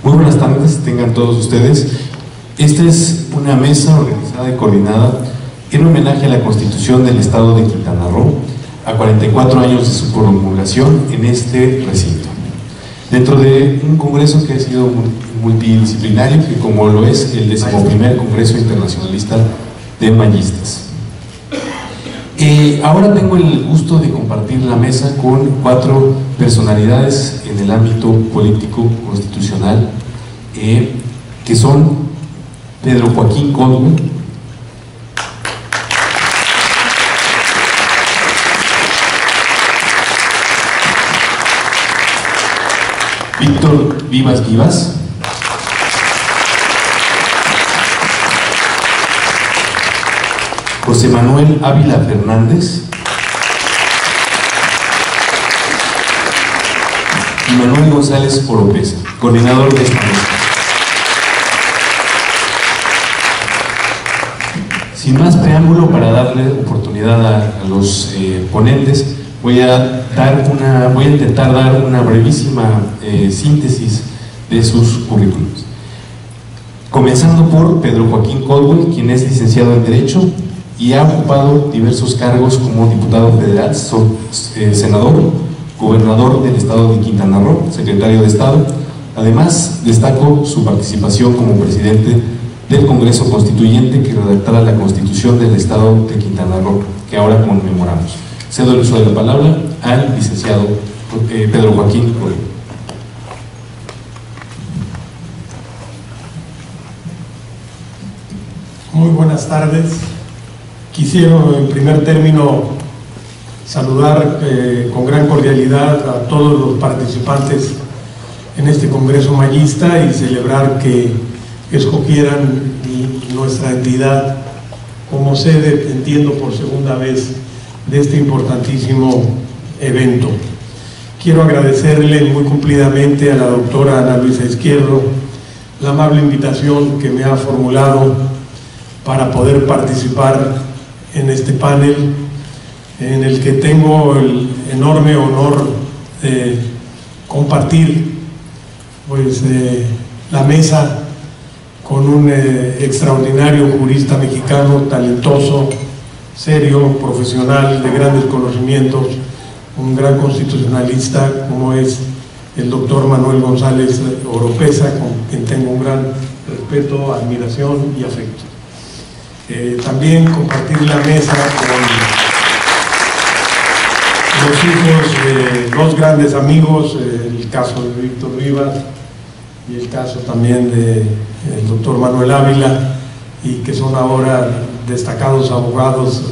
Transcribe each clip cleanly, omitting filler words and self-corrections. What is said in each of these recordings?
Muy buenas tardes, tengan todos ustedes. Esta es una mesa organizada y coordinada en homenaje a la Constitución del Estado de Quintana Roo, a 44 años de su promulgación en este recinto. Dentro de un congreso que ha sido multidisciplinario, que como lo es el 11º Congreso Internacionalista de Mayistas. Ahora tengo el gusto de compartir la mesa con 4 personalidades en el ámbito político constitucional, que son Pedro Joaquín Caldwell, Víctor Vivas Vivas, José Manuel Ávila Fernández y Manuel González Oropesa, coordinador de esta mesa. Sin más preámbulo, para darle oportunidad a los ponentes, voy a intentar dar una brevísima síntesis de sus currículums. Comenzando por Pedro Joaquín Caldwell, quien es licenciado en Derecho y ha ocupado diversos cargos como diputado federal, senador, gobernador del estado de Quintana Roo, secretario de Estado. Además, destaco su participación como presidente del Congreso Constituyente que redactara la Constitución del Estado de Quintana Roo, que ahora conmemoramos. Cedo el uso de la palabra al licenciado Pedro Joaquín Caldwell. Muy buenas tardes. Quisiera en primer término saludar con gran cordialidad a todos los participantes en este Congreso Mayista y celebrar que escogieran nuestra entidad como sede, entiendo por segunda vez, de este importantísimo evento. Quiero agradecerle muy cumplidamente a la doctora Ana Luisa Izquierdo la amable invitación que me ha formulado para poder participar en este panel, en el que tengo el enorme honor de compartir la mesa con un extraordinario jurista mexicano, talentoso, serio, profesional, de grandes conocimientos, un gran constitucionalista como es el doctor Manuel González Oropesa, con quien tengo un gran respeto, admiración y afecto. También compartir la mesa con los hijos de 2 grandes amigos, el caso de Víctor Vivas y el caso también del doctor Manuel Ávila, y que son ahora destacados abogados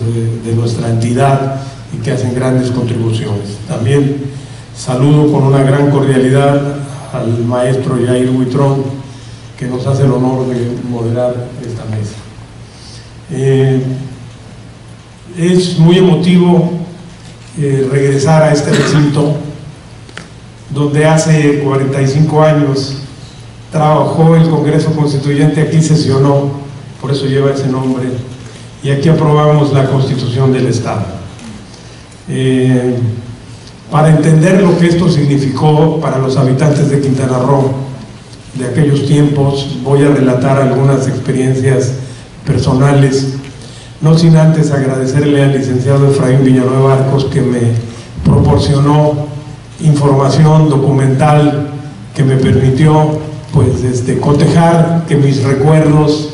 de nuestra entidad y que hacen grandes contribuciones. También saludo con una gran cordialidad al maestro Yair Huitrón, que nos hace el honor de moderar esta mesa. Es muy emotivo regresar a este recinto donde hace 45 años trabajó el Congreso Constituyente, aquí sesionó, por eso lleva ese nombre, y aquí aprobamos la Constitución del Estado. Para entender lo que esto significó para los habitantes de Quintana Roo de aquellos tiempos, voy a relatar algunas experiencias personales, no sin antes agradecerle al licenciado Efraín Villanueva Arcos, que me proporcionó información documental que me permitió cotejar que mis recuerdos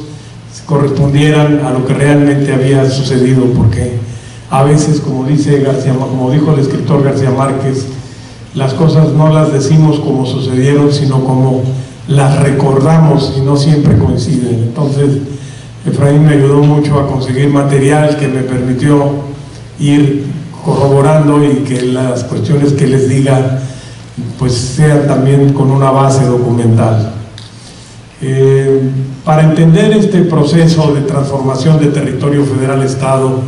correspondieran a lo que realmente había sucedido, porque a veces, como dijo el escritor García Márquez, las cosas no las decimos como sucedieron, sino como las recordamos, y no siempre coinciden. Entonces Efraín me ayudó mucho a conseguir material que me permitió ir corroborando y que las cuestiones que les diga sean también con una base documental. Para entender este proceso de transformación de territorio federal-estado,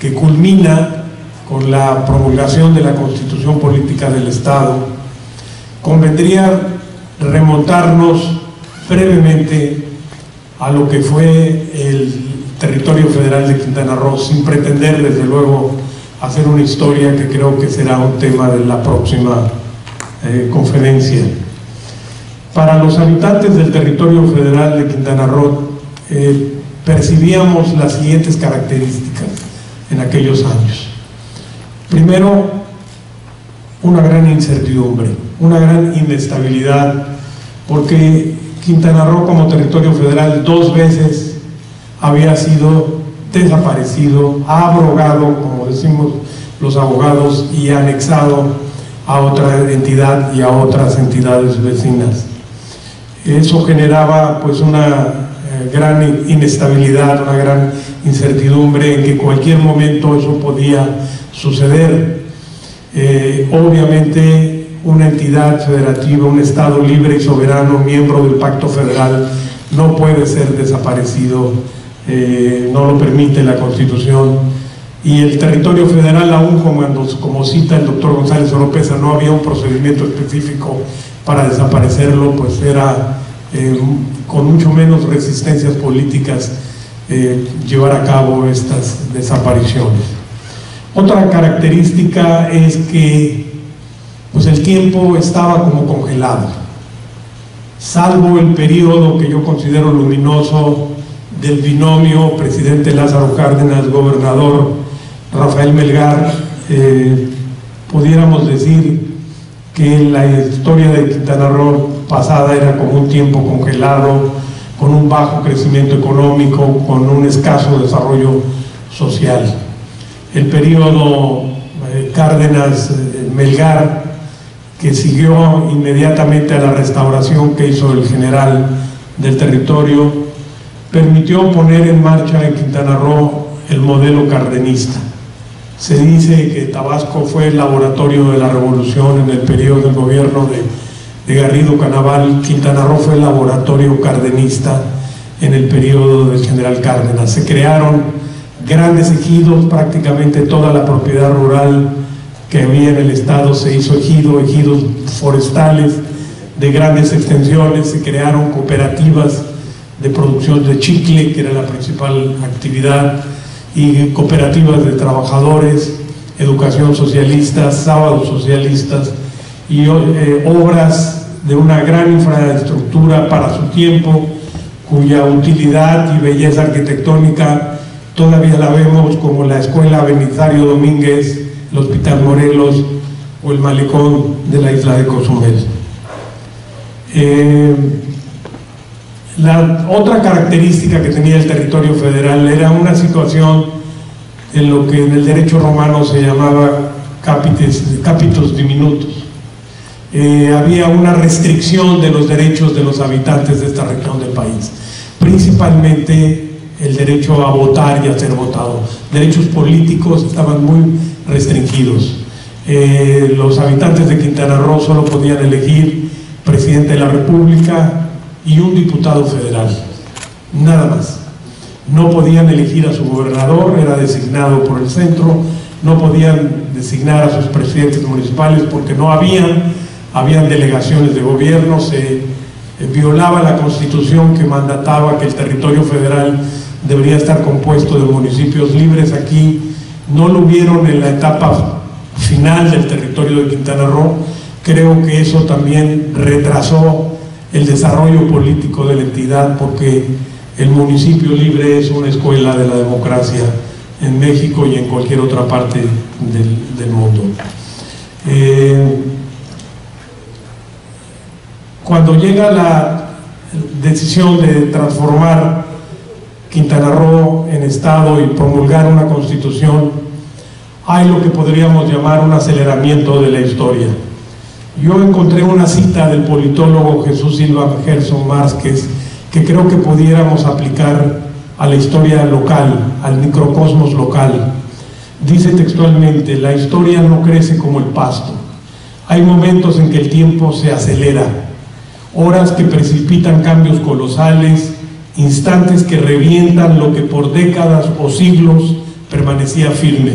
que culmina con la promulgación de la Constitución Política del Estado, convendría remontarnos brevemente a lo que fue el territorio federal de Quintana Roo, sin pretender desde luego hacer una historia, que creo que será un tema de la próxima conferencia. Para los habitantes del territorio federal de Quintana Roo, percibíamos las siguientes características en aquellos años. Primero, una gran incertidumbre, una gran inestabilidad, porque Quintana Roo como territorio federal 2 veces había sido desaparecido, abrogado, como decimos los abogados, y anexado a otra entidad y a otras entidades vecinas. Eso generaba pues una gran inestabilidad, una gran incertidumbre en que en cualquier momento eso podía suceder. Obviamente una entidad federativa, un Estado libre y soberano, miembro del Pacto Federal, no puede ser desaparecido, no lo permite la Constitución, y el territorio federal, aún como cita el doctor González Oropesa, no había un procedimiento específico para desaparecerlo, pues era con mucho menos resistencias políticas llevar a cabo estas desapariciones. Otra característica es que pues el tiempo estaba como congelado, salvo el periodo que yo considero luminoso del binomio presidente Lázaro Cárdenas, gobernador Rafael Melgar. Pudiéramos decir que la historia de Quintana Roo pasada era como un tiempo congelado, con un bajo crecimiento económico, con un escaso desarrollo social. El periodo Cárdenas-Melgar, que siguió inmediatamente a la restauración que hizo el general del territorio, permitió poner en marcha en Quintana Roo el modelo cardenista. Se dice que Tabasco fue el laboratorio de la revolución en el periodo del gobierno de Garrido Canaval. Quintana Roo fue el laboratorio cardenista en el periodo del general Cárdenas. Se crearon grandes ejidos, prácticamente toda la propiedad rural que había en el estado se hizo ejidos forestales de grandes extensiones, se crearon cooperativas de producción de chicle, que era la principal actividad, y cooperativas de trabajadores, educación socialista, sábados socialistas, y obras de una gran infraestructura para su tiempo, cuya utilidad y belleza arquitectónica todavía la vemos, como la Escuela Belisario Domínguez, el Hospital Morelos o el malecón de la isla de Cozumel. La otra característica que tenía el territorio federal era una situación en lo que en el derecho romano se llamaba capitus diminutus. Había una restricción de los derechos de los habitantes de esta región del país, principalmente el derecho a votar y a ser votado. Derechos políticos estaban muy restringidos. Los habitantes de Quintana Roo solo podían elegir presidente de la República y un diputado federal, nada más. No podían elegir a su gobernador, era designado por el centro. No podían designar a sus presidentes municipales porque no habían delegaciones de gobierno. Se violaba la Constitución, que mandataba que el territorio federal debería estar compuesto de municipios libres. Aquí no lo hubieron en la etapa final del territorio de Quintana Roo. Creo que eso también retrasó el desarrollo político de la entidad, porque el municipio libre es una escuela de la democracia en México y en cualquier otra parte del mundo. Cuando llega la decisión de transformar Quintana Roo en estado y promulgar una constitución, hay lo que podríamos llamar un aceleramiento de la historia. Yo encontré una cita del politólogo Jesús Silva Gerson Márquez que creo que pudiéramos aplicar a la historia local, al microcosmos local. Dice textualmente: la historia no crece como el pasto. Hay momentos en que el tiempo se acelera, horas que precipitan cambios colosales, instantes que revientan lo que por décadas o siglos permanecía firme.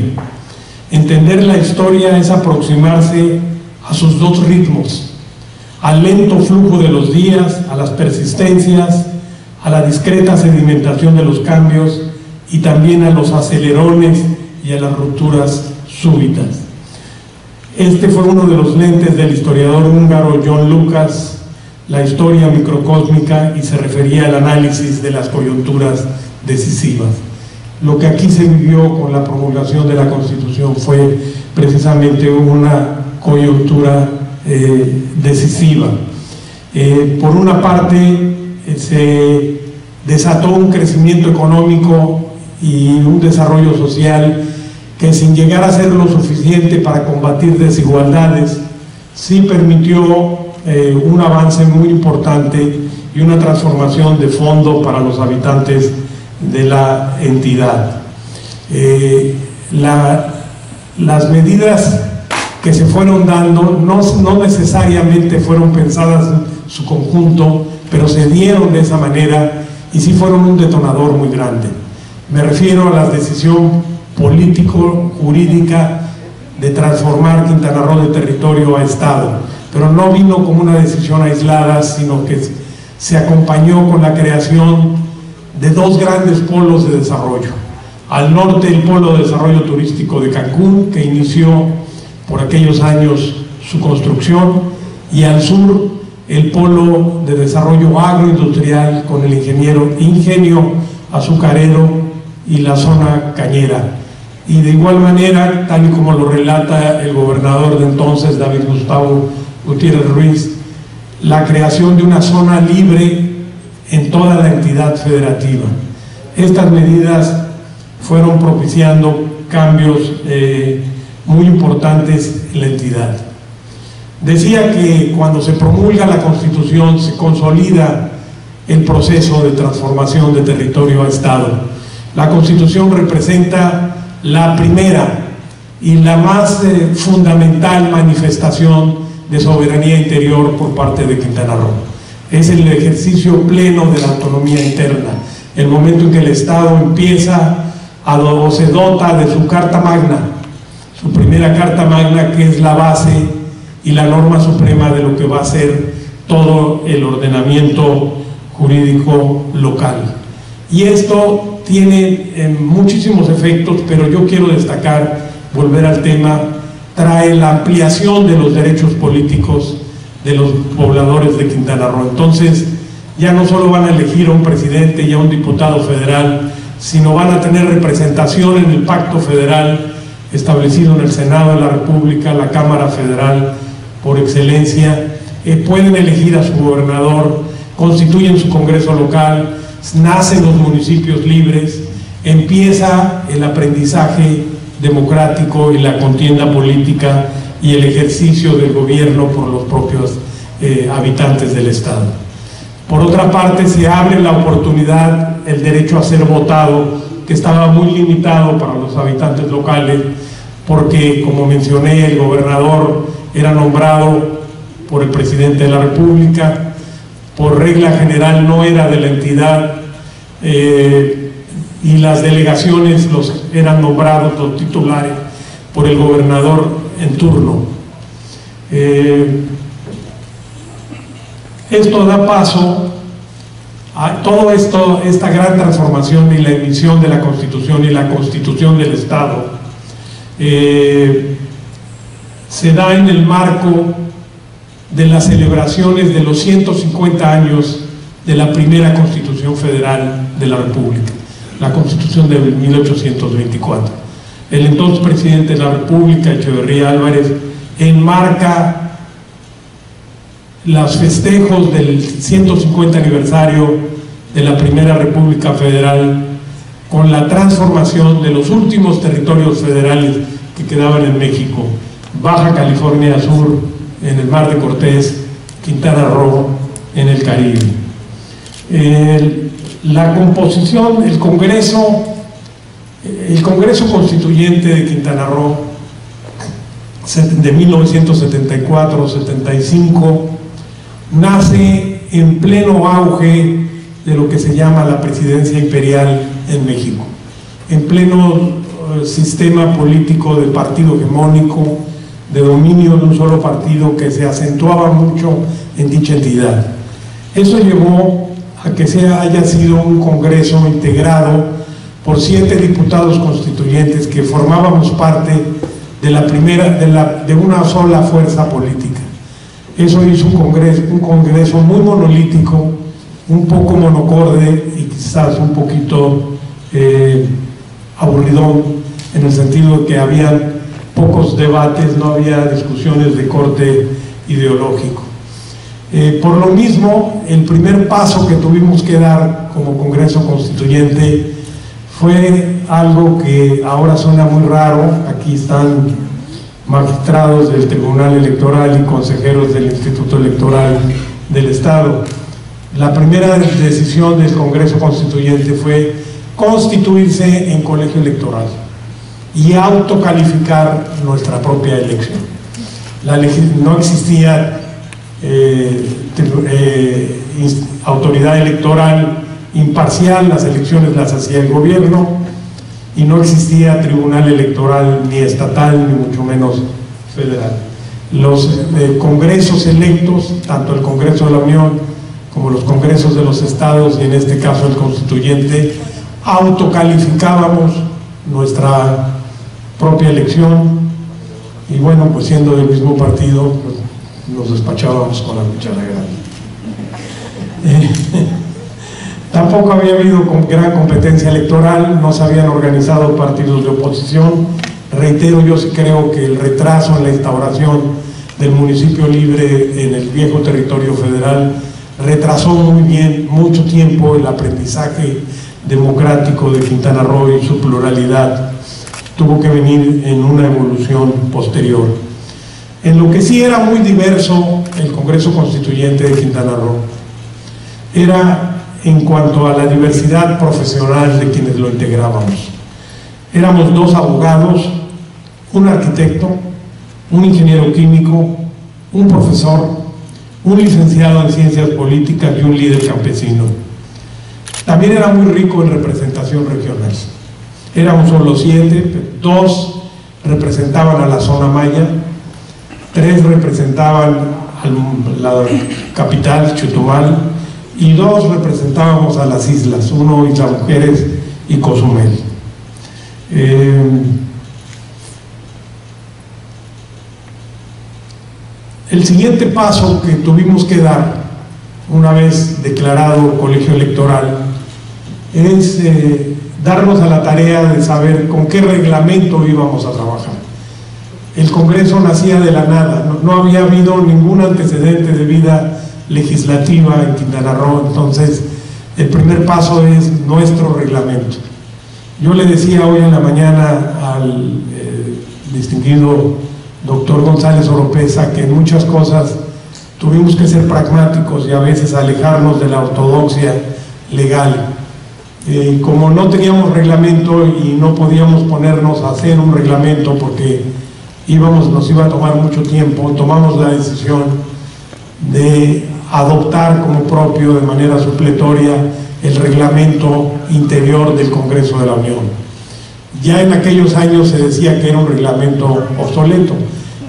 Entender la historia es aproximarse a sus dos ritmos: al lento flujo de los días, a las persistencias, a la discreta sedimentación de los cambios, y también a los acelerones y a las rupturas súbitas. Este fue uno de los lentes del historiador húngaro John Lucas, la historia microcósmica y se refería al análisis de las coyunturas decisivas. Lo que aquí se vivió con la promulgación de la Constitución fue precisamente una coyuntura decisiva. Por una parte, se desató un crecimiento económico y un desarrollo social que, sin llegar a ser lo suficiente para combatir desigualdades, sí permitió un avance muy importante y una transformación de fondo para los habitantes de la entidad. Las medidas que se fueron dando no necesariamente fueron pensadas en su conjunto, pero se dieron de esa manera y sí fueron un detonador muy grande. Me refiero a la decisión político-jurídica de transformar Quintana Roo de territorio a estado, pero no vino como una decisión aislada, sino que se acompañó con la creación de dos grandes polos de desarrollo. Al norte, el polo de desarrollo turístico de Cancún, que inició por aquellos años su construcción, y al sur, el polo de desarrollo agroindustrial con el ingenio azucarero y la zona cañera. Y de igual manera, tal y como lo relata el gobernador de entonces, David Gustavo Gutiérrez Ruiz, la creación de una zona libre en toda la entidad federativa. Estas medidas fueron propiciando cambios muy importantes en la entidad. Decía que cuando se promulga la Constitución se consolida el proceso de transformación de territorio a Estado. La Constitución representa la primera y la más fundamental manifestación de soberanía interior por parte de Quintana Roo. Es el ejercicio pleno de la autonomía interna, el momento en que el Estado empieza o se dota de su Carta Magna, su primera Carta Magna, que es la base y la norma suprema de lo que va a ser todo el ordenamiento jurídico local. Y esto tiene muchísimos efectos, pero yo quiero destacar, volver al tema, trae la ampliación de los derechos políticos de los pobladores de Quintana Roo. Entonces, ya no solo van a elegir a un presidente y a un diputado federal, sino van a tener representación en el pacto federal establecido en el Senado de la República, la Cámara Federal por excelencia. Pueden elegir a su gobernador, constituyen su Congreso local, nacen los municipios libres, empieza el aprendizaje democrático y la contienda política y el ejercicio del gobierno por los propios habitantes del Estado. Por otra parte, se abre la oportunidad, el derecho a ser votado, que estaba muy limitado para los habitantes locales, porque, como mencioné, el gobernador era nombrado por el presidente de la República, por regla general no era de la entidad, y las delegaciones eran nombrados los titulares por el gobernador en turno. Esto da paso a todo esto, esta gran transformación y la emisión de la Constitución y la Constitución del Estado. Se da en el marco de las celebraciones de los 150 años de la primera Constitución Federal de la República, la Constitución de 1824. El entonces presidente de la República, Echeverría Álvarez, enmarca los festejos del 150 aniversario de la Primera República Federal con la transformación de los últimos territorios federales que quedaban en México: Baja California Sur, en el Mar de Cortés, Quintana Roo, en el Caribe. La composición, el Congreso Constituyente de Quintana Roo de 1974-75 nace en pleno auge de lo que se llama la presidencia imperial en México, en pleno sistema político de partido hegemónico, de dominio de un solo partido que se acentuaba mucho en dicha entidad. Eso llevó a que haya sido un Congreso integrado por 7 diputados constituyentes que formábamos parte de una sola fuerza política. Eso hizo un congreso muy monolítico, un poco monocorde y quizás un poquito aburridón, en el sentido de que había pocos debates, no había discusiones de corte ideológico. Por lo mismo, el primer paso que tuvimos que dar como Congreso Constituyente fue algo que ahora suena muy raro. Aquí están magistrados del Tribunal Electoral y consejeros del Instituto Electoral del Estado. La primera decisión del Congreso Constituyente fue constituirse en colegio electoral y autocalificar nuestra propia elección. No existía autoridad electoral imparcial, las elecciones las hacía el gobierno, y no existía tribunal electoral ni estatal, ni mucho menos federal. Los congresos electos, tanto el Congreso de la Unión como los congresos de los estados, y en este caso el constituyente, autocalificábamos nuestra propia elección, y bueno, pues siendo del mismo partido, pues nos despachábamos con la cuchara grande. Tampoco había habido gran competencia electoral, no se habían organizado partidos de oposición. Reitero, yo sí creo que el retraso en la instauración del municipio libre en el viejo territorio federal retrasó mucho tiempo el aprendizaje democrático de Quintana Roo y su pluralidad. Tuvo que venir en una evolución posterior. En lo que sí era muy diverso el Congreso Constituyente de Quintana Roo era en cuanto a la diversidad profesional de quienes lo integrábamos. Éramos 2 abogados, un arquitecto, un ingeniero químico, un profesor, un licenciado en ciencias políticas y un líder campesino. También era muy rico en representación regional. Éramos solo 7, 2 representaban a la zona maya, 3 representaban a la capital, Chetumal, y 2 representábamos a las islas, 1 Isla Mujeres y Cozumel. El siguiente paso que tuvimos que dar, una vez declarado colegio electoral, es darnos a la tarea de saber con qué reglamento íbamos a trabajar. El Congreso nacía de la nada, no había habido ningún antecedente de vida legislativa en Quintana Roo, entonces el primer paso es nuestro reglamento. Yo le decía hoy en la mañana al distinguido doctor González Oropeza que en muchas cosas tuvimos que ser pragmáticos y a veces alejarnos de la ortodoxia legal. Como no teníamos reglamento y no podíamos ponernos a hacer un reglamento porque nos iba a tomar mucho tiempo, tomamos la decisión de adoptar como propio de manera supletoria el reglamento interior del Congreso de la Unión. Ya en aquellos años se decía que era un reglamento obsoleto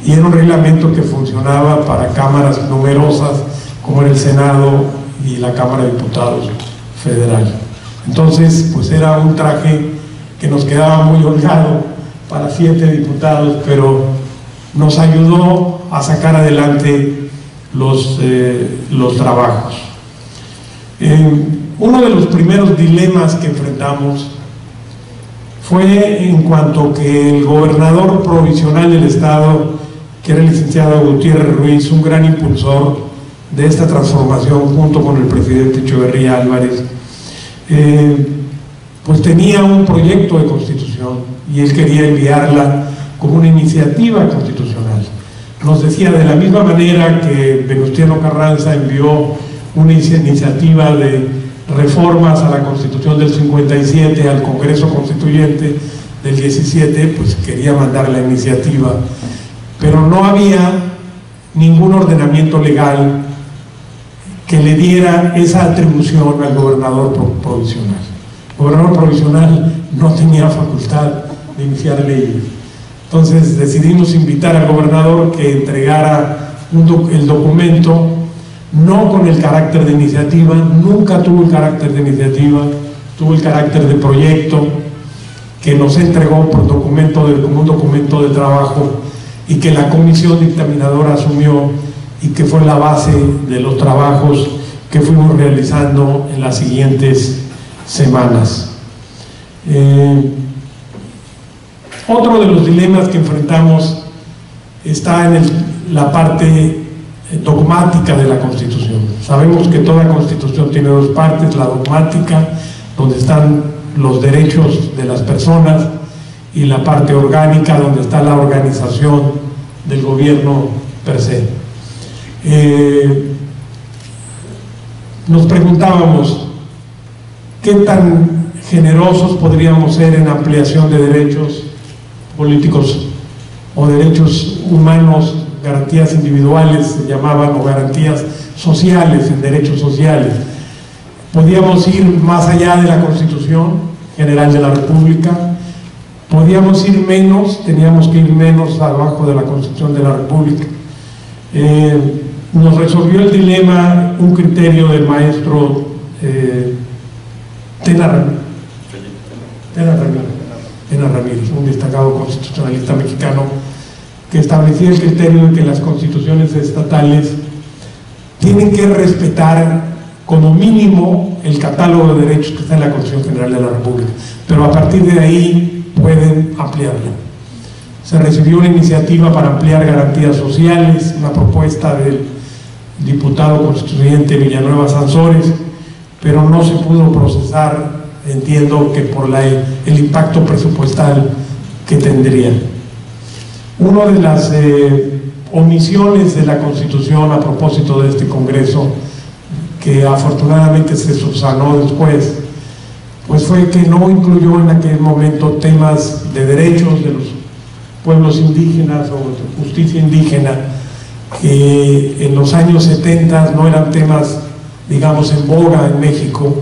y era un reglamento que funcionaba para cámaras numerosas como era el Senado y la Cámara de Diputados Federal. Entonces, pues era un traje que nos quedaba muy holgado para 7 diputados, pero nos ayudó a sacar adelante los trabajos. Uno de los primeros dilemas que enfrentamos fue en cuanto que el gobernador provisional del estado, que era el licenciado Gutiérrez Ruiz, un gran impulsor de esta transformación junto con el presidente Echeverría Álvarez, pues tenía un proyecto de constitución y él quería enviarla como una iniciativa constitucional. Nos decía, de la misma manera que Venustiano Carranza envió una iniciativa de reformas a la Constitución del 57 al Congreso Constituyente del 17, pues quería mandar la iniciativa, pero no había ningún ordenamiento legal que le diera esa atribución al gobernador provisional. El gobernador provisional no tenía facultad de iniciar leyes. Entonces decidimos invitar al gobernador que entregara el documento, no con el carácter de iniciativa, nunca tuvo el carácter de iniciativa, tuvo el carácter de proyecto, que nos entregó por como un documento de trabajo y que la comisión dictaminadora asumió y que fue la base de los trabajos que fuimos realizando en las siguientes semanas. Otro de los dilemas que enfrentamos está en la parte dogmática de la Constitución. Sabemos que toda Constitución tiene dos partes: la dogmática, donde están los derechos de las personas, y la parte orgánica, donde está la organización del gobierno per se. Nos preguntábamos qué tan generosos podríamos ser en ampliación de derechos políticos o derechos humanos, garantías individuales se llamaban, o garantías sociales, en derechos sociales. Podíamos ir más allá de la Constitución General de la República, podíamos ir menos, teníamos que ir menos abajo de la Constitución de la República. Nos resolvió el dilema un criterio del maestro Tena Ramírez, un destacado constitucionalista mexicano, que establecía el criterio de que las constituciones estatales tienen que respetar como mínimo el catálogo de derechos que está en la Constitución General de la República, pero a partir de ahí pueden ampliarla. Se recibió una iniciativa para ampliar garantías sociales, una propuesta del diputado constituyente Villanueva Sansores, pero no se pudo procesar, entiendo que por el impacto presupuestal que tendría. Una de las omisiones de la Constitución a propósito de este Congreso, que afortunadamente se subsanó después, pues fue que no incluyó en aquel momento temas de derechos de los pueblos indígenas o de justicia indígena, que en los años 70 no eran temas, digamos, en boga en México,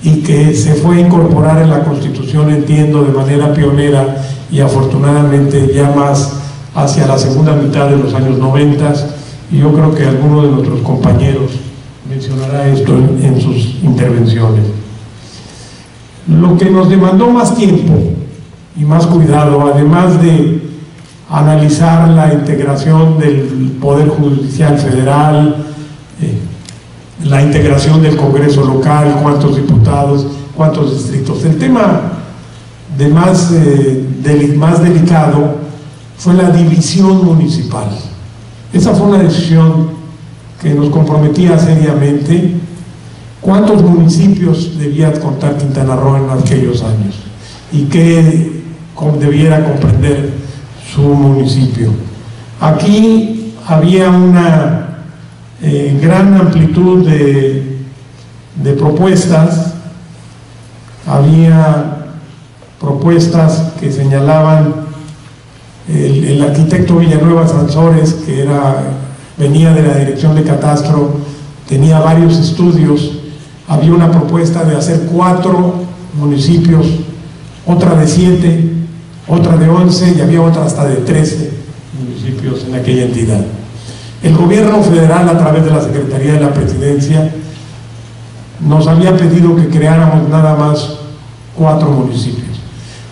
y que se fue a incorporar en la Constitución, entiendo, de manera pionera, y afortunadamente ya más hacia la segunda mitad de los años 90, y yo creo que alguno de nuestros compañeros mencionará esto en sus intervenciones. Lo que nos demandó más tiempo y más cuidado, además de analizar la integración del Poder Judicial Federal, la integración del Congreso local, cuántos diputados, cuántos distritos. El tema más delicado fue la división municipal. Esa fue una decisión que nos comprometía seriamente. ¿Cuántos municipios debía contar Quintana Roo en aquellos años? ¿Y qué debiera comprender su municipio? Aquí había una gran amplitud de propuestas. Había propuestas que señalaban el arquitecto Villanueva Sansores, que venía de la Dirección de Catastro, tenía varios estudios. Había una propuesta de hacer 4 municipios, otra de 7, otra de 11, y había otra hasta de 13 municipios en aquella entidad. El gobierno federal, a través de la Secretaría de la Presidencia, nos había pedido que creáramos nada más 4 municipios,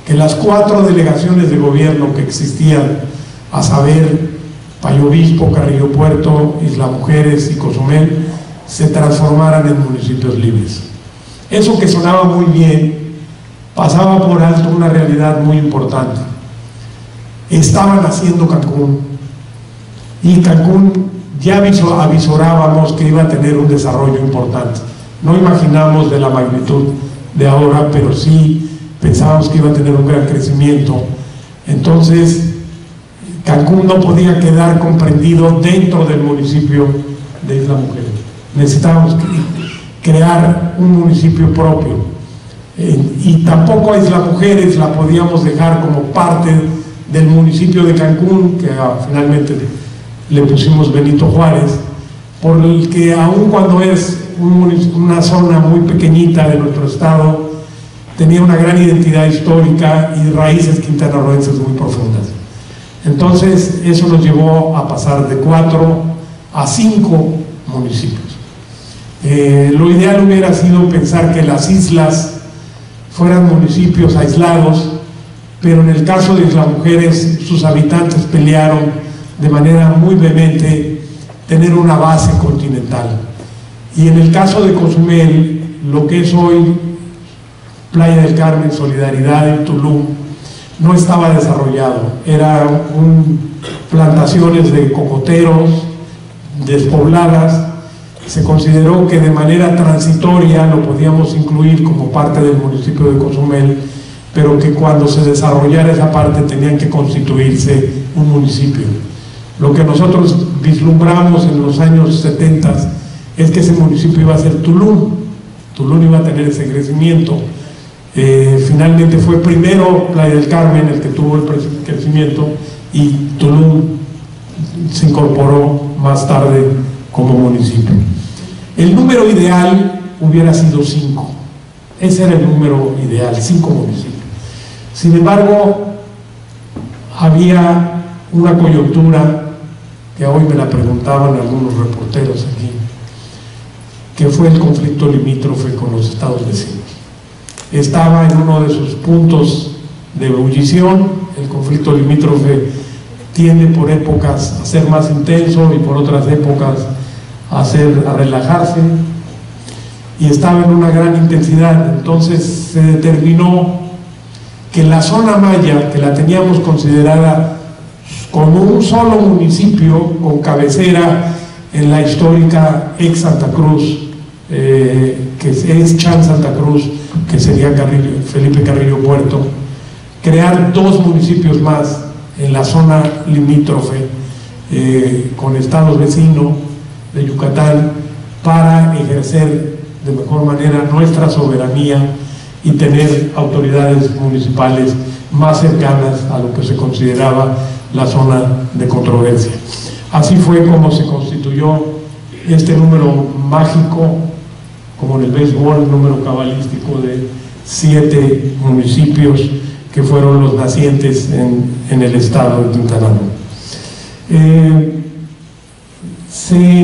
que las 4 delegaciones de gobierno que existían, a saber, Payo Obispo, Carrillo Puerto, Isla Mujeres y Cozumel, se transformaran en municipios libres. Eso, que sonaba muy bien, pasaba por alto una realidad muy importante. Estaban haciendo Cancún, y Cancún ya avisorábamos que iba a tener un desarrollo importante. No imaginamos de la magnitud de ahora, pero sí pensábamos que iba a tener un gran crecimiento. Entonces, Cancún no podía quedar comprendido dentro del municipio de Isla Mujeres. Necesitábamos crear un municipio propio, y tampoco a Isla Mujeres la podíamos dejar como parte del municipio de Cancún, que finalmente le pusimos Benito Juárez, por el que, aun cuando es una zona muy pequeñita de nuestro estado, tenía una gran identidad histórica y raíces quintanarroenses muy profundas. Entonces eso nos llevó a pasar de 4 a 5 municipios. Lo ideal hubiera sido pensar que las islas fueran municipios aislados, pero en el caso de Isla Mujeres sus habitantes pelearon de manera muy vehemente tener una base continental. Y en el caso de Cozumel, lo que es hoy Playa del Carmen, Solidaridad y Tulum, no estaba desarrollado. Eran plantaciones de cocoteros despobladas. Se consideró que de manera transitoria lo podíamos incluir como parte del municipio de Cozumel, pero que cuando se desarrollara esa parte tenían que constituirse un municipio. Lo que nosotros vislumbramos en los años 70 es que ese municipio iba a ser Tulum. Tulum iba a tener ese crecimiento. Finalmente fue primero Playa del Carmen el que tuvo el crecimiento, y Tulum se incorporó más tarde como municipio. El número ideal hubiera sido 5. Ese era el número ideal, 5 municipios. Sin embargo, había una coyuntura que hoy me la preguntaban algunos reporteros aquí, que fue el conflicto limítrofe con los estados vecinos. Estaba en uno de sus puntos de ebullición. El conflicto limítrofe tiende por épocas a ser más intenso y por otras épocas a relajarse, y estaba en una gran intensidad. Entonces se determinó que la zona maya, que la teníamos considerada como un solo municipio con cabecera en la histórica ex Santa Cruz, que es Chan Santa Cruz, que sería Felipe Carrillo Puerto, crear 2 municipios más en la zona limítrofe con estados vecinos de Yucatán, para ejercer de mejor manera nuestra soberanía y tener autoridades municipales más cercanas a lo que se consideraba la zona de controversia. Así fue como se constituyó este número mágico, como en el béisbol, número cabalístico de 7 municipios que fueron los nacientes en el estado de Quintana Roo.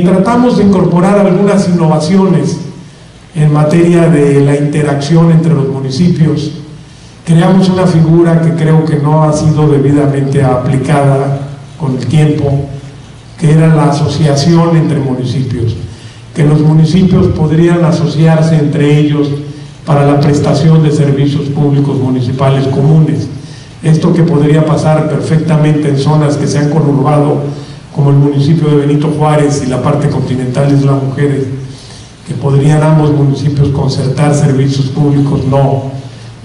Tratamos de incorporar algunas innovaciones en materia de la interacción entre los municipios. Creamos una figura que creo que no ha sido debidamente aplicada con el tiempo, que era la asociación entre municipios, que los municipios podrían asociarse entre ellos para la prestación de servicios públicos municipales comunes. Esto que podría pasar perfectamente en zonas que se han conurbado, como el municipio de Benito Juárez y la parte continental Isla Mujeres, que podrían ambos municipios concertar servicios públicos.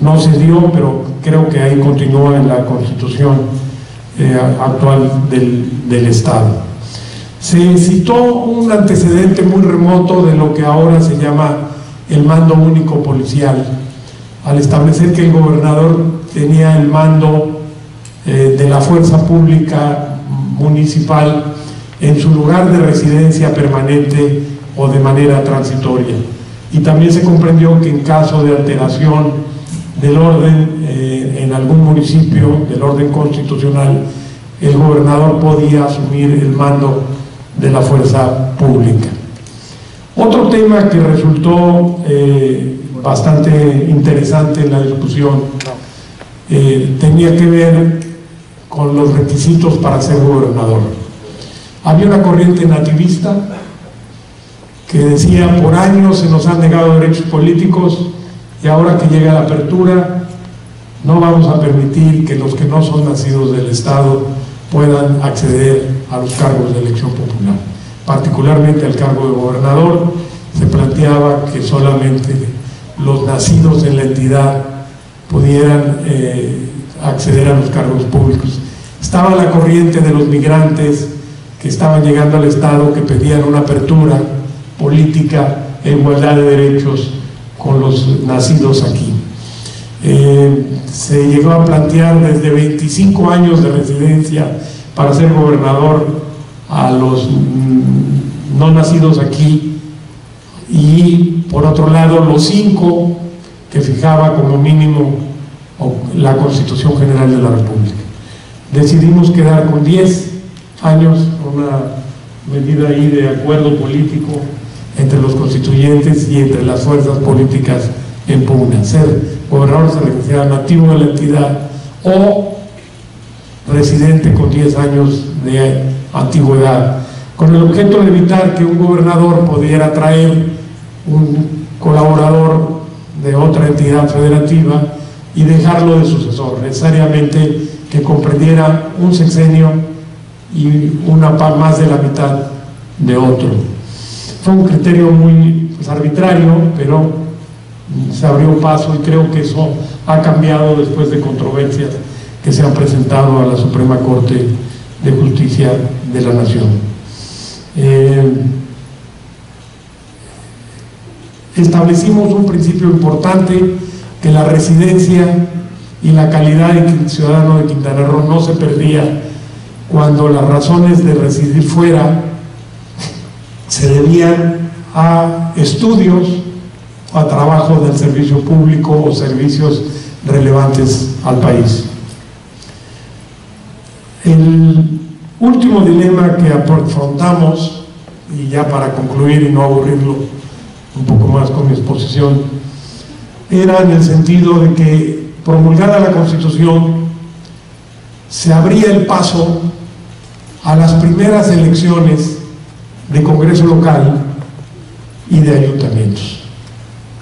No se dio, pero creo que ahí continúa en la constitución actual del Estado. Se citó un antecedente muy remoto de lo que ahora se llama el mando único policial, al establecer que el gobernador tenía el mando de la fuerza pública municipal en su lugar de residencia permanente o de manera transitoria. Y también se comprendió que en caso de alteración del orden en algún municipio, del orden constitucional, el gobernador podía asumir el mando de la fuerza pública. Otro tema que resultó bastante interesante en la discusión tenía que ver con los requisitos para ser gobernador. Había una corriente nativista que decía: por años se nos han negado derechos políticos y ahora que llega la apertura no vamos a permitir que los que no son nacidos del Estado puedan acceder a los cargos de elección popular, particularmente al cargo de gobernador. Se planteaba que solamente los nacidos en la entidad pudieran acceder a los cargos públicos. Estaba la corriente de los migrantes que estaban llegando al Estado, que pedían una apertura política e igualdad de derechos con los nacidos aquí. Se llegó a plantear desde 25 años de residencia para ser gobernador a los no nacidos aquí, y por otro lado los 5 que fijaba como mínimo la Constitución General de la República. Decidimos quedar con 10 años, una medida ahí de acuerdo político entre los constituyentes y entre las fuerzas políticas en pugna. Ser gobernador se refiere nativo de la entidad o residente con 10 años de antigüedad. con el objeto de evitar que un gobernador pudiera traer un colaborador de otra entidad federativa y dejarlo de sucesor, necesariamente que comprendiera un sexenio y más de la mitad de otro. Fue un criterio muy arbitrario, pero se abrió paso, y creo que eso ha cambiado después de controversias que se han presentado a la Suprema Corte de Justicia de la Nación. Establecimos un principio importante, que la residencia y la calidad de ciudadano de Quintana Roo no se perdía cuando las razones de residir fuera se debían a estudios, a trabajo del servicio público o servicios relevantes al país. El último dilema que afrontamos, y ya para concluir y no aburrirlo un poco más con mi exposición, era en el sentido de que, promulgada la Constitución, se abría el paso a las primeras elecciones de Congreso local y de ayuntamientos.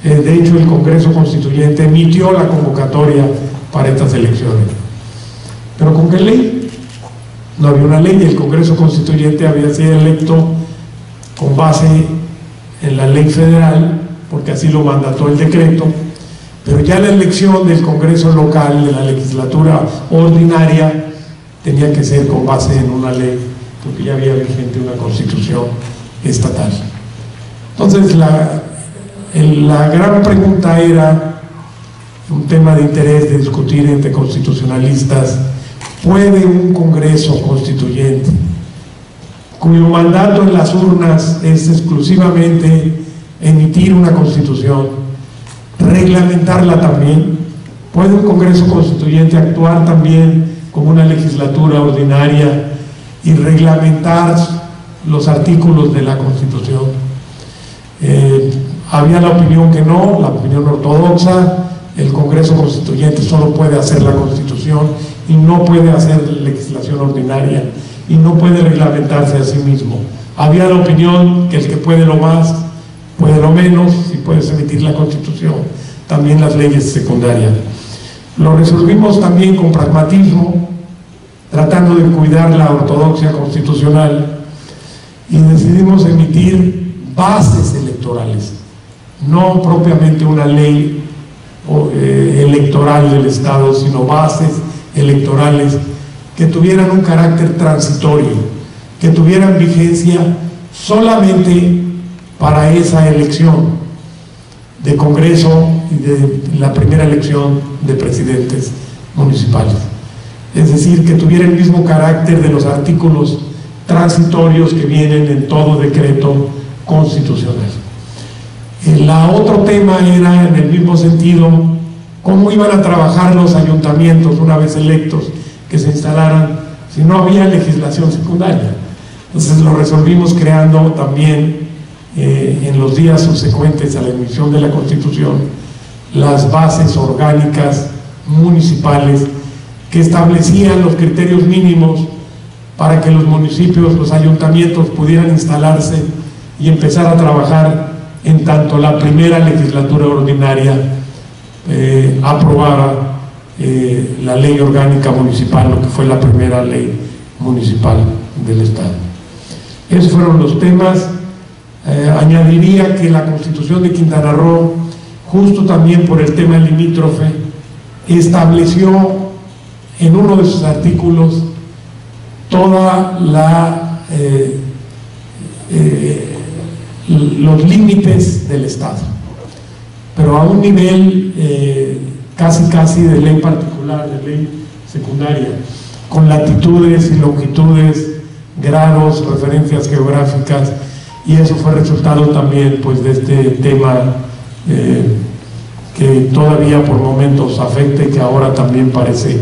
De hecho, el Congreso Constituyente emitió la convocatoria para estas elecciones. ¿Pero con qué ley? No había una ley. El Congreso Constituyente había sido electo con base en la ley federal, porque así lo mandató el decreto, pero ya la elección del Congreso local, de la legislatura ordinaria, tenía que ser con base en una ley, porque ya había vigente una constitución estatal. Entonces la gran pregunta era, un tema de interés de discutir entre constitucionalistas: ¿puede un Congreso Constituyente, cuyo mandato en las urnas es exclusivamente emitir una constitución, reglamentarla también? ¿Puede un Congreso Constituyente actuar también como una legislatura ordinaria y reglamentar los artículos de la Constitución? Había la opinión que no, la opinión ortodoxa: el Congreso Constituyente solo puede hacer la Constitución y no puede hacer legislación ordinaria y no puede reglamentarse a sí mismo. Había la opinión que el que puede lo más, puede lo menos, si puedes emitir la Constitución, también las leyes secundarias. Lo resolvimos también con pragmatismo, tratando de cuidar la ortodoxia constitucional, y decidimos emitir bases electorales, no propiamente una ley electoral del Estado, sino bases electorales que tuvieran un carácter transitorio, que tuvieran vigencia solamente para esa elección de Congreso y de la primera elección de presidentes municipales. Es decir, que tuviera el mismo carácter de los artículos transitorios que vienen en todo decreto constitucional. El otro tema era, en el mismo sentido, cómo iban a trabajar los ayuntamientos una vez electos, que se instalaran, si no había legislación secundaria. Entonces lo resolvimos creando también, en los días subsecuentes a la emisión de la Constitución, las bases orgánicas municipales que establecían los criterios mínimos para que los municipios, los ayuntamientos pudieran instalarse y empezar a trabajar en tanto la primera legislatura ordinaria aprobara la ley orgánica municipal, lo que fue la primera ley municipal del Estado. Esos fueron los temas. Añadiría que la Constitución de Quintana Roo, justo también por el tema limítrofe, estableció en uno de sus artículos toda los límites del Estado, pero a un nivel casi de ley particular, de ley secundaria, con latitudes y longitudes, grados, referencias geográficas, y eso fue resultado también pues de este tema que todavía por momentos afecta y que ahora también parece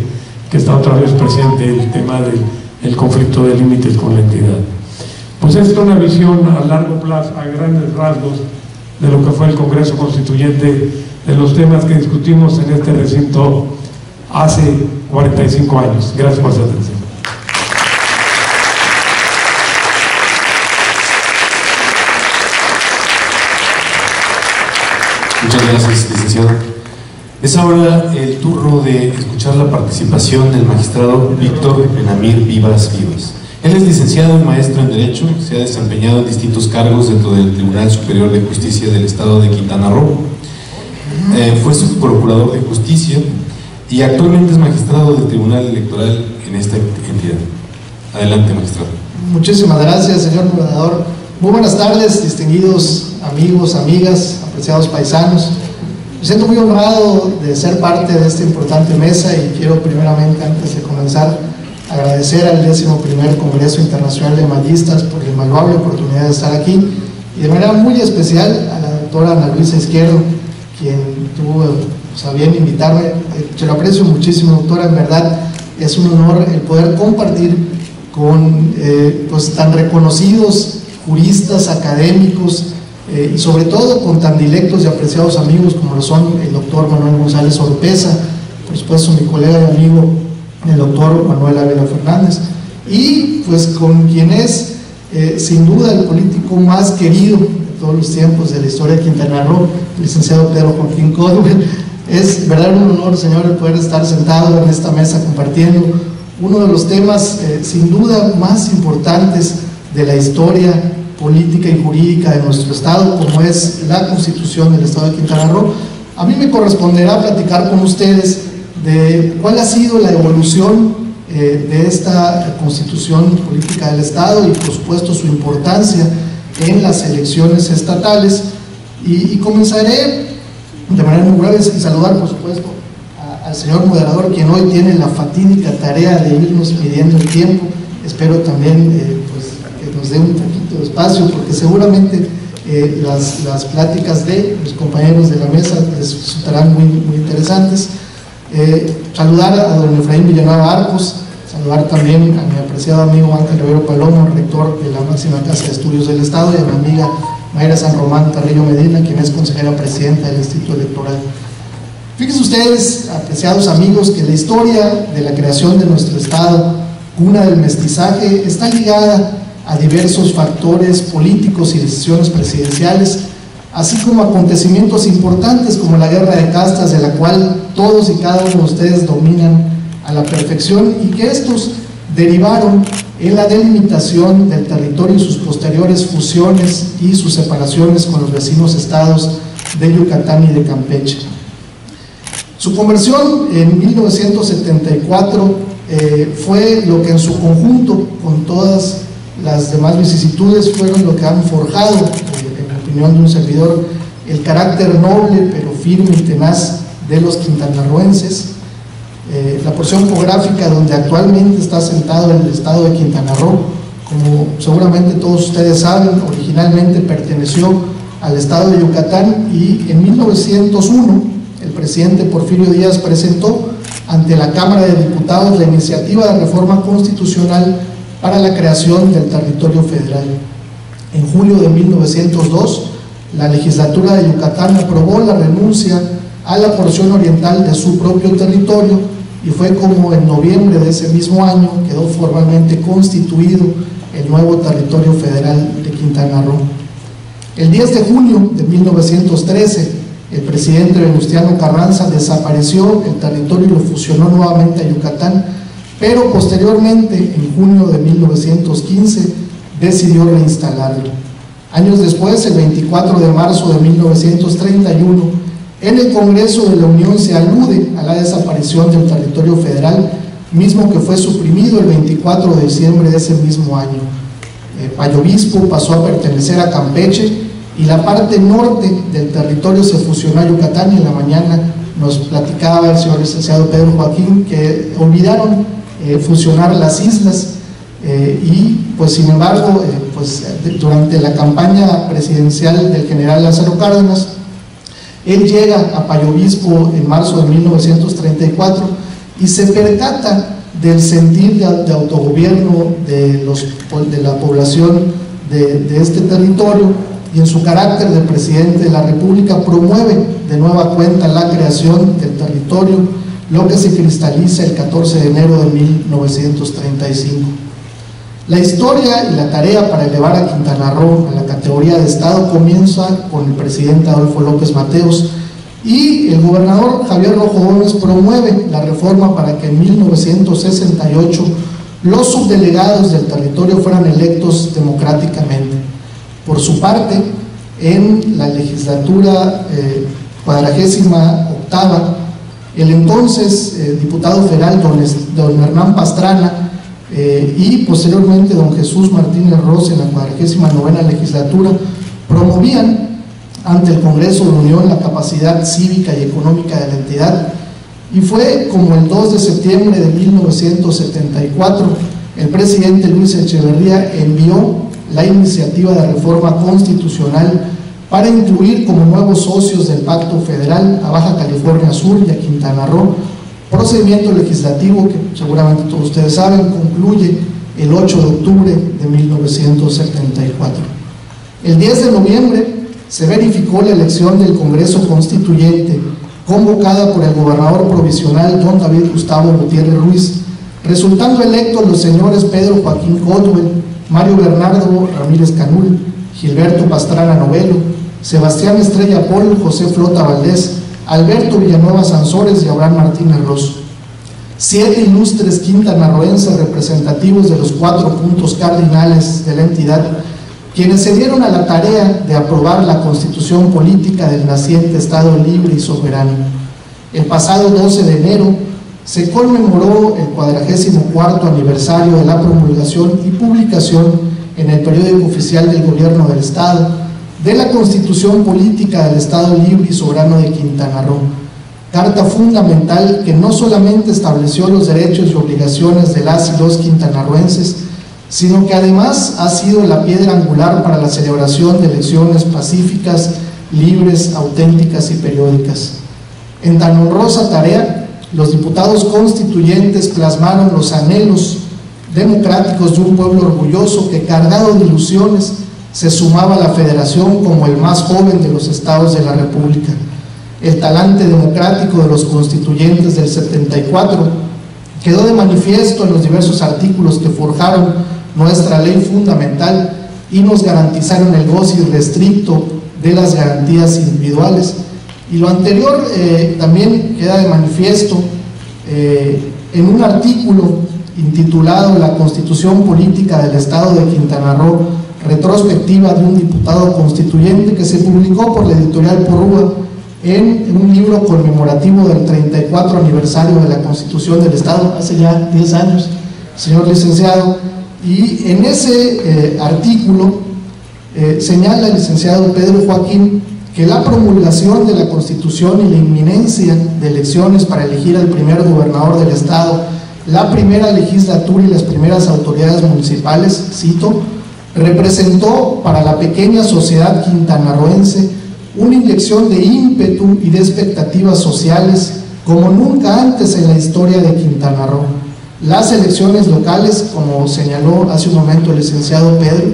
que está otra vez presente, el tema del conflicto de límites con la entidad. Pues esta es una visión a largo plazo, a grandes rasgos, de lo que fue el Congreso Constituyente, de los temas que discutimos en este recinto hace 45 años. Gracias por su atención. Muchas gracias, licenciado. Es ahora el turno de escuchar la participación del magistrado Víctor Benamir Vivas Vivas. Él es licenciado y maestro en Derecho, se ha desempeñado en distintos cargos dentro del Tribunal Superior de Justicia del Estado de Quintana Roo. Fue subprocurador de Justicia y actualmente es magistrado del Tribunal Electoral en esta entidad. Adelante, magistrado. Muchísimas gracias, señor moderador. Muy buenas tardes, distinguidos amigos, amigas, apreciados paisanos. Me siento muy honrado de ser parte de esta importante mesa y quiero primeramente, antes de comenzar, agradecer al 11º Congreso Internacional de Mayistas por la invaluable oportunidad de estar aquí y de manera muy especial a la doctora Ana Luisa Izquierdo, quien tuvo a bien invitarme. Yo lo aprecio muchísimo, doctora, en verdad es un honor el poder compartir con pues tan reconocidos juristas, académicos y sobre todo con tan dilectos y apreciados amigos como lo son el doctor Manuel González Oropesa, por supuesto mi colega y amigo el doctor Manuel Ávila Fernández, y pues con quien es sin duda el político más querido de todos los tiempos de la historia de Quintana Roo, el licenciado Pedro Joaquín Codwell. Es verdad un honor, señor, el poder estar sentado en esta mesa compartiendo uno de los temas sin duda más importantes de la historia política y jurídica de nuestro Estado, como es la Constitución del Estado de Quintana Roo. A mí me corresponderá platicar con ustedes de cuál ha sido la evolución de esta Constitución política del Estado y por supuesto su importancia en las elecciones estatales, y comenzaré de manera muy breve y saludar por supuesto al señor moderador, quien hoy tiene la fatídica tarea de irnos midiendo el tiempo. Espero también pues, que nos dé un poquito de espacio, porque seguramente las pláticas de los compañeros de la mesa les resultarán muy interesantes. Saludar a don Efraín Villanueva Arcos, saludar también a mi apreciado amigo Ángel Rivero Palomo, rector de la máxima casa de estudios del Estado, y a mi amiga Mayra San Román Tarrillo Medina, quien es consejera presidenta del Instituto Electoral. Fíjense ustedes, apreciados amigos, que la historia de la creación de nuestro Estado, cuna del mestizaje, está ligada a diversos factores políticos y decisiones presidenciales, así como acontecimientos importantes como la guerra de castas, de la cual todos y cada uno de ustedes dominan a la perfección, y que estos derivaron en la delimitación del territorio y sus posteriores fusiones y sus separaciones con los vecinos estados de Yucatán y de Campeche. Su conversión en 1974 fue lo que en su conjunto, con todas las demás vicisitudes, fueron lo que han forjado, en la opinión de un servidor, el carácter noble pero firme y tenaz de los quintanarroenses. La porción geográfica donde actualmente está sentado el estado de Quintana Roo, como seguramente todos ustedes saben, originalmente perteneció al estado de Yucatán, y en 1901 el presidente Porfirio Díaz presentó ante la Cámara de Diputados la iniciativa de reforma constitucional para la creación del territorio federal. En julio de 1902, la legislatura de Yucatán aprobó la renuncia a la porción oriental de su propio territorio, y fue como en noviembre de ese mismo año quedó formalmente constituido el nuevo territorio federal de Quintana Roo. El 10 de junio de 1913, el presidente Venustiano Carranza desapareció el territorio y lo fusionó nuevamente a Yucatán, pero posteriormente, en junio de 1915, decidió reinstalarlo. Años después, el 24 de marzo de 1931, en el Congreso de la Unión se alude a la desaparición del territorio federal, mismo que fue suprimido el 24 de diciembre de ese mismo año. Payo Obispo pasó a pertenecer a Campeche, y la parte norte del territorio se fusionó a Yucatán, y en la mañana nos platicaba el señor licenciado Pedro Joaquín que olvidaron fusionar las islas, y pues sin embargo durante la campaña presidencial del general Lázaro Cárdenas, él llega a Payo Obispo en marzo de 1934 y se percata del sentir de autogobierno de la población de este territorio, y en su carácter de presidente de la República promueve de nueva cuenta la creación del territorio, lo que se cristaliza el 14 de enero de 1935. La historia y la tarea para elevar a Quintana Roo a la categoría de estado comienza con el presidente Adolfo López Mateos, y el gobernador Javier Rojo Gómez promueve la reforma para que en 1968 los subdelegados del territorio fueran electos democráticamente. Por su parte, en la legislatura 48ª, el entonces diputado federal don Hernán Pastrana y posteriormente don Jesús Martínez Ros en la 49ª legislatura promovían ante el Congreso de la Unión la capacidad cívica y económica de la entidad, y fue como el 2 de septiembre de 1974 el presidente Luis Echeverría envió la iniciativa de reforma constitucional para incluir como nuevos socios del Pacto Federal a Baja California Sur y a Quintana Roo, procedimiento legislativo que seguramente todos ustedes saben concluye el 8 de octubre de 1974. El 10 de noviembre se verificó la elección del Congreso Constituyente, convocada por el gobernador provisional don David Gustavo Gutiérrez Ruiz, resultando electos los señores Pedro Joaquín Caldwell, Mario Bernardo Ramírez Canul, Gilberto Pastrana Novelo, Sebastián Estrella Pol, José Flota Valdés, Alberto Villanueva Sansores y Abraham Martínez Ross. 7 ilustres quintanarroenses representativos de los 4 puntos cardinales de la entidad, quienes se dieron a la tarea de aprobar la constitución política del naciente Estado libre y soberano. El pasado 12 de enero se conmemoró el 44º aniversario de la promulgación y publicación en el periódico oficial del Gobierno del Estado de la Constitución Política del Estado Libre y Soberano de Quintana Roo, carta fundamental que no solamente estableció los derechos y obligaciones de las y los quintanarroenses, sino que además ha sido la piedra angular para la celebración de elecciones pacíficas, libres, auténticas y periódicas. En tan honrosa tarea, los diputados constituyentes plasmaron los anhelos democráticos de un pueblo orgulloso que, cargado de ilusiones, se sumaba a la federación como el más joven de los estados de la República. El talante democrático de los constituyentes del 74 quedó de manifiesto en los diversos artículos que forjaron nuestra ley fundamental y nos garantizaron el goce irrestricto de las garantías individuales. Y lo anterior también queda de manifiesto en un artículo intitulado La Constitución Política del Estado de Quintana Roo, retrospectiva de un diputado constituyente, que se publicó por la editorial Porrúa en un libro conmemorativo del 34 aniversario de la Constitución del Estado, hace ya 10 años, señor licenciado. Y en ese artículo señala el licenciado Pedro Joaquín que la promulgación de la Constitución y la inminencia de elecciones para elegir al primer gobernador del Estado, la primera legislatura y las primeras autoridades municipales, cito, representó para la pequeña sociedad quintanarroense una inyección de ímpetu y de expectativas sociales como nunca antes en la historia de Quintana Roo. Las elecciones locales, como señaló hace un momento el licenciado Pedro,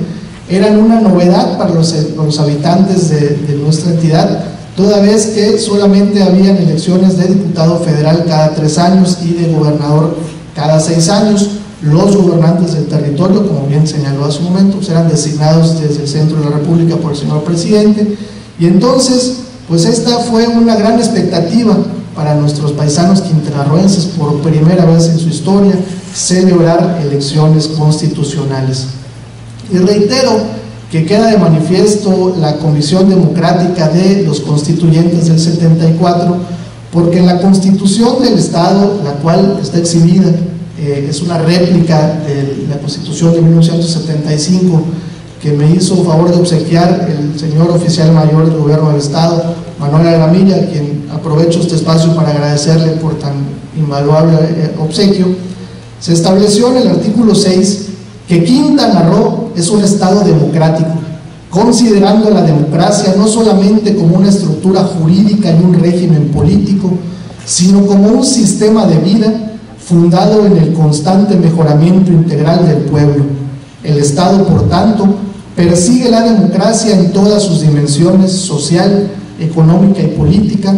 eran una novedad para los habitantes de nuestra entidad, toda vez que solamente habían elecciones de diputado federal cada 3 años y de gobernador cada 6 años. Los gobernantes del territorio, como bien señaló hace un momento, eran designados desde el centro de la República por el señor presidente, y entonces pues esta fue una gran expectativa para nuestros paisanos quintanarroenses, por primera vez en su historia, celebrar elecciones constitucionales. Y reitero que queda de manifiesto la Comisión Democrática de los Constituyentes del 74, porque en la Constitución del Estado, la cual está exhibida, es una réplica de la Constitución de 1975 que me hizo favor de obsequiar el señor oficial mayor del Gobierno del Estado, Manuel Aramilla, a quien aprovecho este espacio para agradecerle por tan invaluable obsequio. Se estableció en el artículo 6 que Quintana Roo es un Estado democrático, considerando la democracia no solamente como una estructura jurídica y un régimen político, sino como un sistema de vida fundado en el constante mejoramiento integral del pueblo. El Estado, por tanto, persigue la democracia en todas sus dimensiones: social, económica y política.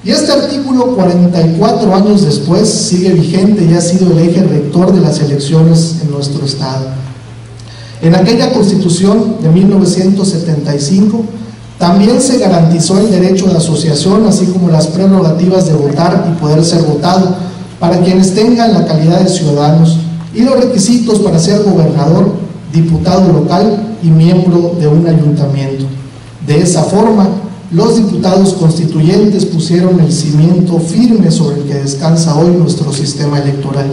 Y este artículo, 44 años después, sigue vigente y ha sido el eje rector de las elecciones en nuestro Estado. En aquella Constitución de 1975 también se garantizó el derecho de asociación, así como las prerrogativas de votar y poder ser votado para quienes tengan la calidad de ciudadanos, y los requisitos para ser gobernador, diputado local y miembro de un ayuntamiento. De esa forma, los diputados constituyentes pusieron el cimiento firme sobre el que descansa hoy nuestro sistema electoral.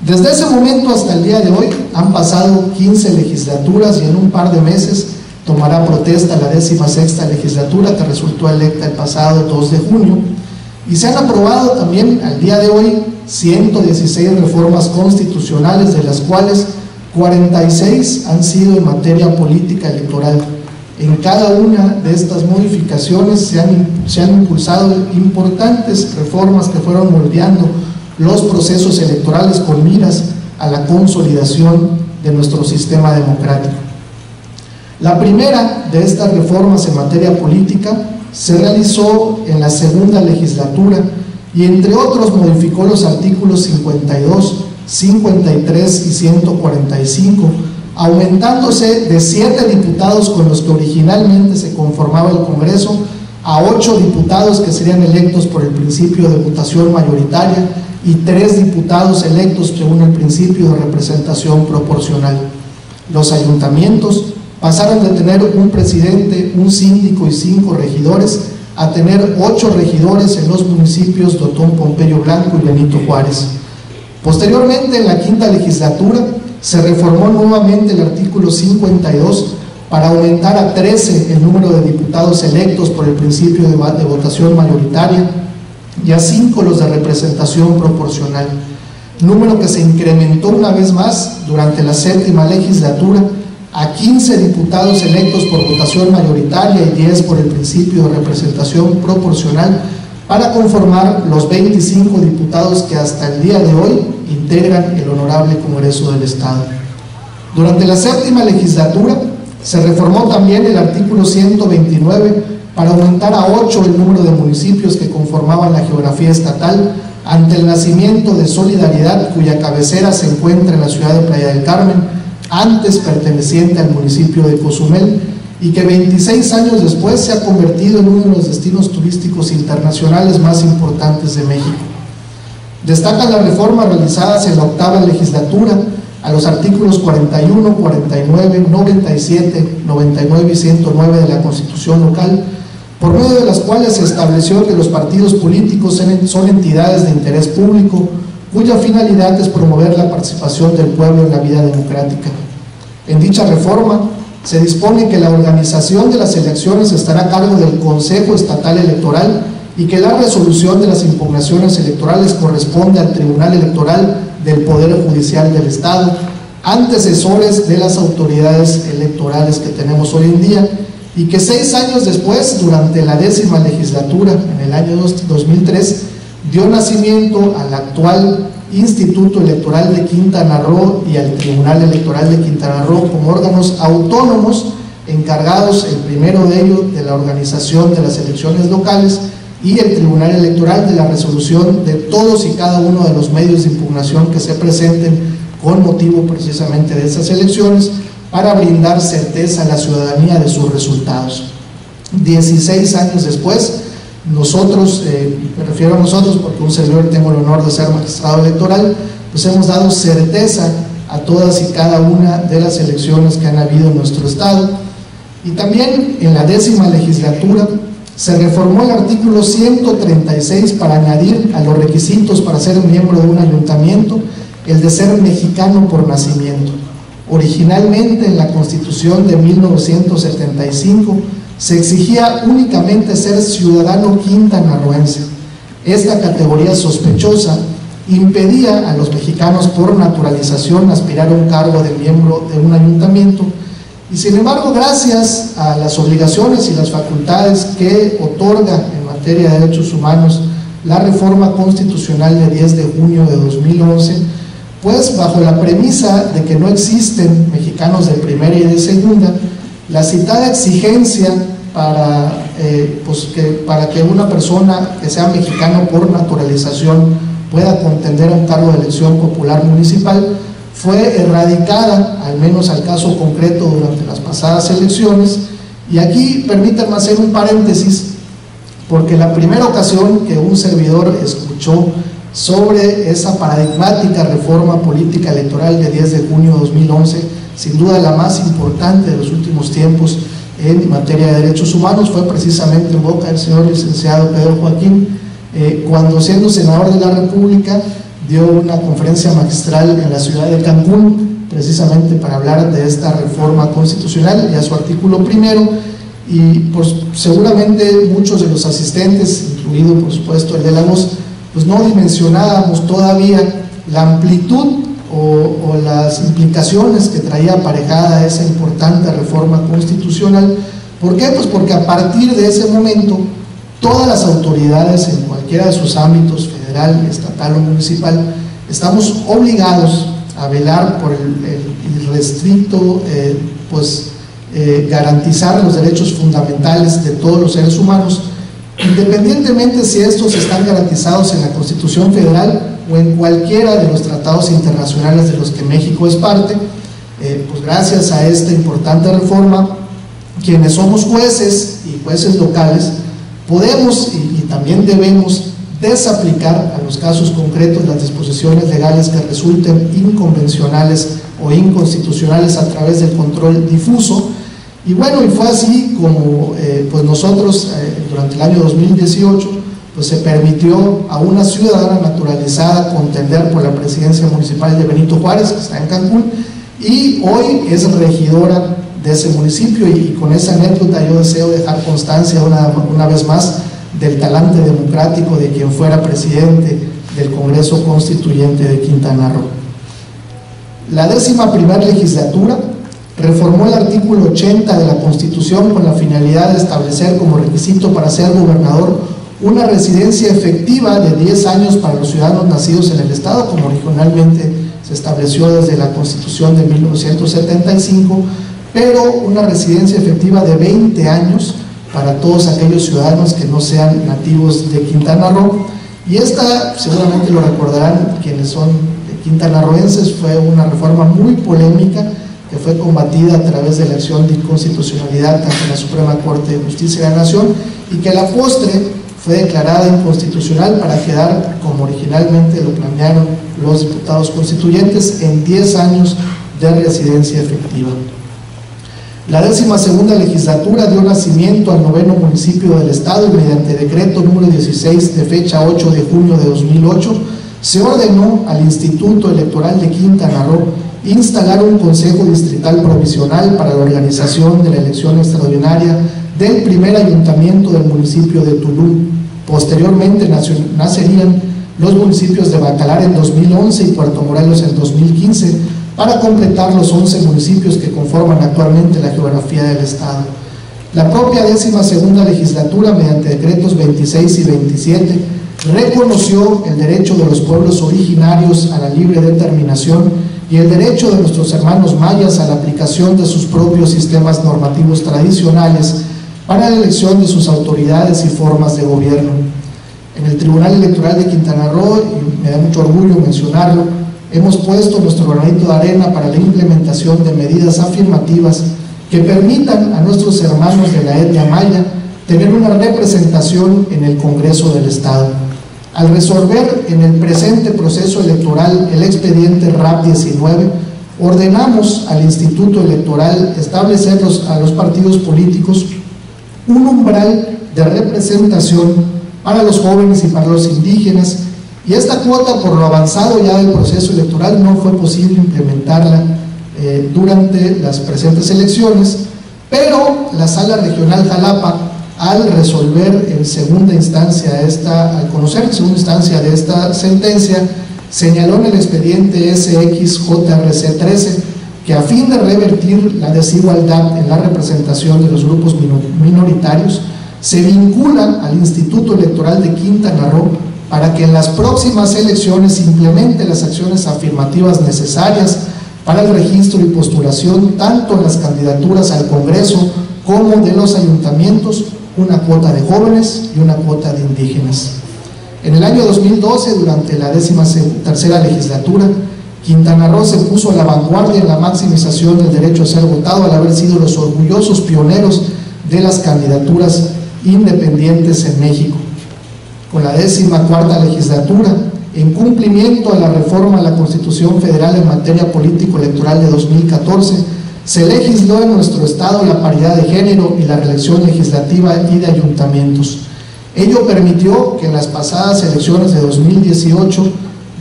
Desde ese momento hasta el día de hoy han pasado 15 legislaturas y en un par de meses tomará protesta la 16ª legislatura, que resultó electa el pasado 2 de junio, y se han aprobado también al día de hoy 116 reformas constitucionales, de las cuales 46 han sido en materia política electoral. En cada una de estas modificaciones se han impulsado importantes reformas que fueron moldeando los procesos electorales con miras a la consolidación de nuestro sistema democrático. La primera de estas reformas en materia política se realizó en la segunda legislatura y entre otros modificó los artículos 52, 53 y 145, aumentándose de 7 diputados con los que originalmente se conformaba el Congreso a 8 diputados que serían electos por el principio de votación mayoritaria y 3 diputados electos según el principio de representación proporcional. Los ayuntamientos pasaron de tener un presidente, un síndico y 5 regidores a tener 8 regidores en los municipios de Otón Pompeyo Blanco y Benito Juárez. Posteriormente, en la quinta legislatura, se reformó nuevamente el artículo 52 para aumentar a 13 el número de diputados electos por el principio de votación mayoritaria y a 5 los de representación proporcional, número que se incrementó una vez más durante la séptima legislatura a 15 diputados electos por votación mayoritaria y 10 por el principio de representación proporcional, para conformar los 25 diputados que hasta el día de hoy integran el Honorable Congreso del Estado. Durante la séptima legislatura se reformó también el artículo 129 para aumentar a 8 el número de municipios que conformaban la geografía estatal ante el nacimiento de Solidaridad, cuya cabecera se encuentra en la ciudad de Playa del Carmen, antes perteneciente al municipio de Cozumel, y que 26 años después se ha convertido en uno de los destinos turísticos internacionales más importantes de México. Destacan las reformas realizadas en la octava legislatura a los artículos 41, 49, 97, 99 y 109 de la Constitución local, por medio de las cuales se estableció que los partidos políticos son entidades de interés público, cuya finalidad es promover la participación del pueblo en la vida democrática. En dicha reforma se dispone que la organización de las elecciones estará a cargo del Consejo Estatal Electoral y que la resolución de las impugnaciones electorales corresponde al Tribunal Electoral del Poder Judicial del Estado, antecesores de las autoridades electorales que tenemos hoy en día, y que 6 años después, durante la 10ª legislatura, en el año 2003, dio nacimiento al actual Instituto Electoral de Quintana Roo y al Tribunal Electoral de Quintana Roo como órganos autónomos encargados, el primero de ellos, de la organización de las elecciones locales, y el Tribunal Electoral de la resolución de todos y cada uno de los medios de impugnación que se presenten con motivo precisamente de esas elecciones, para brindar certeza a la ciudadanía de sus resultados. 16 años después, nosotros, me refiero a nosotros porque un servidor tengo el honor de ser magistrado electoral, pues hemos dado certeza a todas y cada una de las elecciones que han habido en nuestro estado. Y también en la 10ª legislatura se reformó el artículo 136 para añadir a los requisitos para ser miembro de un ayuntamiento el de ser mexicano por nacimiento. Originalmente, en la Constitución de 1975 se exigía únicamente ser ciudadano quintanarroense. Esta categoría sospechosa impedía a los mexicanos por naturalización aspirar a un cargo de miembro de un ayuntamiento, y sin embargo, gracias a las obligaciones y las facultades que otorga en materia de derechos humanos la reforma constitucional de 10 de junio de 2011, pues bajo la premisa de que no existen mexicanos de primera y de segunda, la citada exigencia para que una persona que sea mexicano por naturalización pueda contender a un cargo de elección popular municipal fue erradicada, al menos al caso concreto, durante las pasadas elecciones. Y aquí permítanme hacer un paréntesis, porque la primera ocasión que un servidor escuchó sobre esa paradigmática reforma política electoral de 10 de junio de 2011, sin duda la más importante de los últimos tiempos en materia de derechos humanos, fue precisamente en boca del señor licenciado Pedro Joaquín, cuando, siendo senador de la República, dio una conferencia magistral en la ciudad de Cancún, precisamente para hablar de esta reforma constitucional y a su artículo primero. Y pues seguramente muchos de los asistentes, incluido por supuesto el de la voz, pues no dimensionábamos todavía la amplitud o las implicaciones que traía aparejada esa importante reforma constitucional. ¿Por qué? Pues porque a partir de ese momento todas las autoridades en cualquiera de sus ámbitos, federal, estatal o municipal, estamos obligados a velar por el irrestricto garantizar los derechos fundamentales de todos los seres humanos, independientemente si estos están garantizados en la Constitución Federal o en cualquiera de los tratados internacionales de los que México es parte. Pues gracias a esta importante reforma, quienes somos jueces y jueces locales podemos y también debemos desaplicar a los casos concretos las disposiciones legales que resulten inconvencionales o inconstitucionales a través del control difuso. Y bueno, y fue así como pues nosotros durante el año 2018 pues se permitió a una ciudadana naturalizada contender por la presidencia municipal de Benito Juárez, que está en Cancún, y hoy es regidora de ese municipio. Y con esa anécdota yo deseo dejar constancia una vez más del talante democrático de quien fuera presidente del Congreso Constituyente de Quintana Roo. La 11ª legislatura reformó el artículo 80 de la Constitución con la finalidad de establecer como requisito para ser gobernador una residencia efectiva de 10 años para los ciudadanos nacidos en el Estado, como originalmente se estableció desde la Constitución de 1975, pero una residencia efectiva de 20 años para todos aquellos ciudadanos que no sean nativos de Quintana Roo. Y esta, seguramente lo recordarán quienes son quintanarroenses, fue una reforma muy polémica que fue combatida a través de la acción de inconstitucionalidad ante la Suprema Corte de Justicia de la Nación, y que a la postre fue declarada inconstitucional para quedar, como originalmente lo planearon los diputados constituyentes, en 10 años de residencia efectiva. La 12ª legislatura dio nacimiento al 9º municipio del Estado, y mediante decreto número 16 de fecha 8 de junio de 2008 se ordenó al Instituto Electoral de Quintana Roo instalar un consejo distrital provisional para la organización de la elección extraordinaria del primer ayuntamiento del municipio de Tulum. Posteriormente nacerían los municipios de Bacalar en 2011 y Puerto Morelos en 2015, para completar los 11 municipios que conforman actualmente la geografía del Estado. La propia 12ª legislatura, mediante decretos 26 y 27, reconoció el derecho de los pueblos originarios a la libre determinación y el derecho de nuestros hermanos mayas a la aplicación de sus propios sistemas normativos tradicionales para la elección de sus autoridades y formas de gobierno. En el Tribunal Electoral de Quintana Roo, y me da mucho orgullo mencionarlo, hemos puesto nuestro granito de arena para la implementación de medidas afirmativas que permitan a nuestros hermanos de la etnia maya tener una representación en el Congreso del Estado. Al resolver en el presente proceso electoral el expediente RAP 19, ordenamos al Instituto Electoral establecer a los partidos políticos un umbral de representación para los jóvenes y para los indígenas, y esta cuota, por lo avanzado ya del proceso electoral, no fue posible implementarla durante las presentes elecciones, pero la Sala Regional Jalapa, al resolver en segunda instancia al conocer en segunda instancia de esta sentencia, señaló en el expediente SXJRC 13 que a fin de revertir la desigualdad en la representación de los grupos minoritarios, se vincula al Instituto Electoral de Quintana Roo para que en las próximas elecciones implemente las acciones afirmativas necesarias para el registro y postulación tanto en las candidaturas al Congreso como de los ayuntamientos, una cuota de jóvenes y una cuota de indígenas. En el año 2012, durante la 13ª legislatura, Quintana Roo se puso a la vanguardia en la maximización del derecho a ser votado al haber sido los orgullosos pioneros de las candidaturas independientes en México. Con la 14ª legislatura, en cumplimiento a la reforma a la Constitución Federal en materia político-electoral de 2014, se legisló en nuestro estado la paridad de género y la reelección legislativa y de ayuntamientos. Ello permitió que en las pasadas elecciones de 2018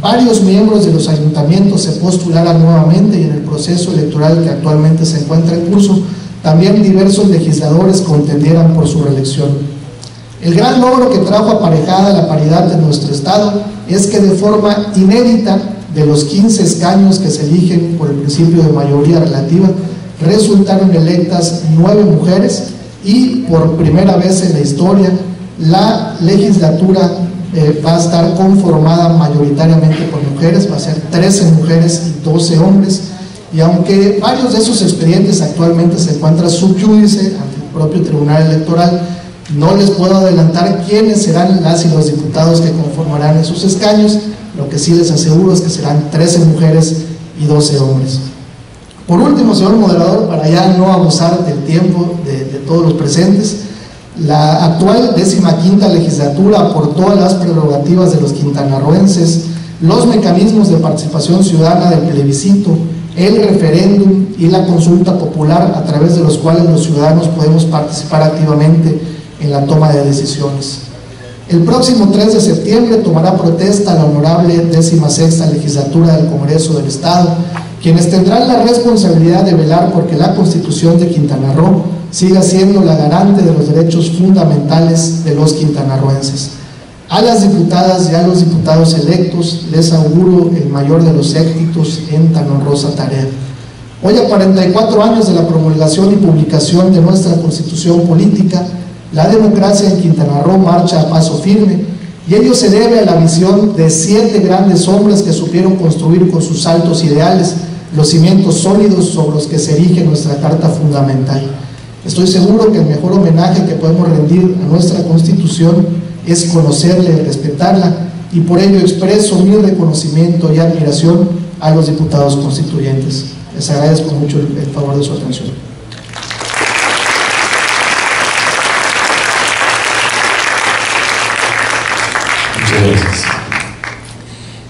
varios miembros de los ayuntamientos se postularan nuevamente y en el proceso electoral que actualmente se encuentra en curso, también diversos legisladores contendieran por su reelección. El gran logro que trajo aparejada la paridad en nuestro estado es que de forma inédita, de los 15 escaños que se eligen por el principio de mayoría relativa, resultaron electas 9 mujeres y por primera vez en la historia la legislatura va a estar conformada mayoritariamente por mujeres, va a ser 13 mujeres y 12 hombres, y aunque varios de esos expedientes actualmente se encuentran sub judice ante el propio Tribunal Electoral, no les puedo adelantar quiénes serán las y los diputados que conformarán esos escaños. Lo que sí les aseguro es que serán 13 mujeres y 12 hombres. Por último, señor moderador, para ya no abusar del tiempo de todos los presentes, la actual 15ª legislatura aportó a las prerrogativas de los quintanarroenses los mecanismos de participación ciudadana del plebiscito, el referéndum y la consulta popular, a través de los cuales los ciudadanos podemos participar activamente en la toma de decisiones. El próximo 3 de septiembre tomará protesta la honorable 16ª legislatura del Congreso del Estado, quienes tendrán la responsabilidad de velar porque la Constitución de Quintana Roo siga siendo la garante de los derechos fundamentales de los quintanarroenses. A las diputadas y a los diputados electos les auguro el mayor de los éxitos en tan honrosa tarea. Hoy, a 44 años de la promulgación y publicación de nuestra Constitución política, la democracia en Quintana Roo marcha a paso firme, y ello se debe a la visión de 7 grandes hombres que supieron construir con sus altos ideales los cimientos sólidos sobre los que se erige nuestra Carta Fundamental. Estoy seguro que el mejor homenaje que podemos rendir a nuestra Constitución es conocerla y respetarla, y por ello expreso mi reconocimiento y admiración a los diputados constituyentes. Les agradezco mucho el favor de su atención. Muchas gracias.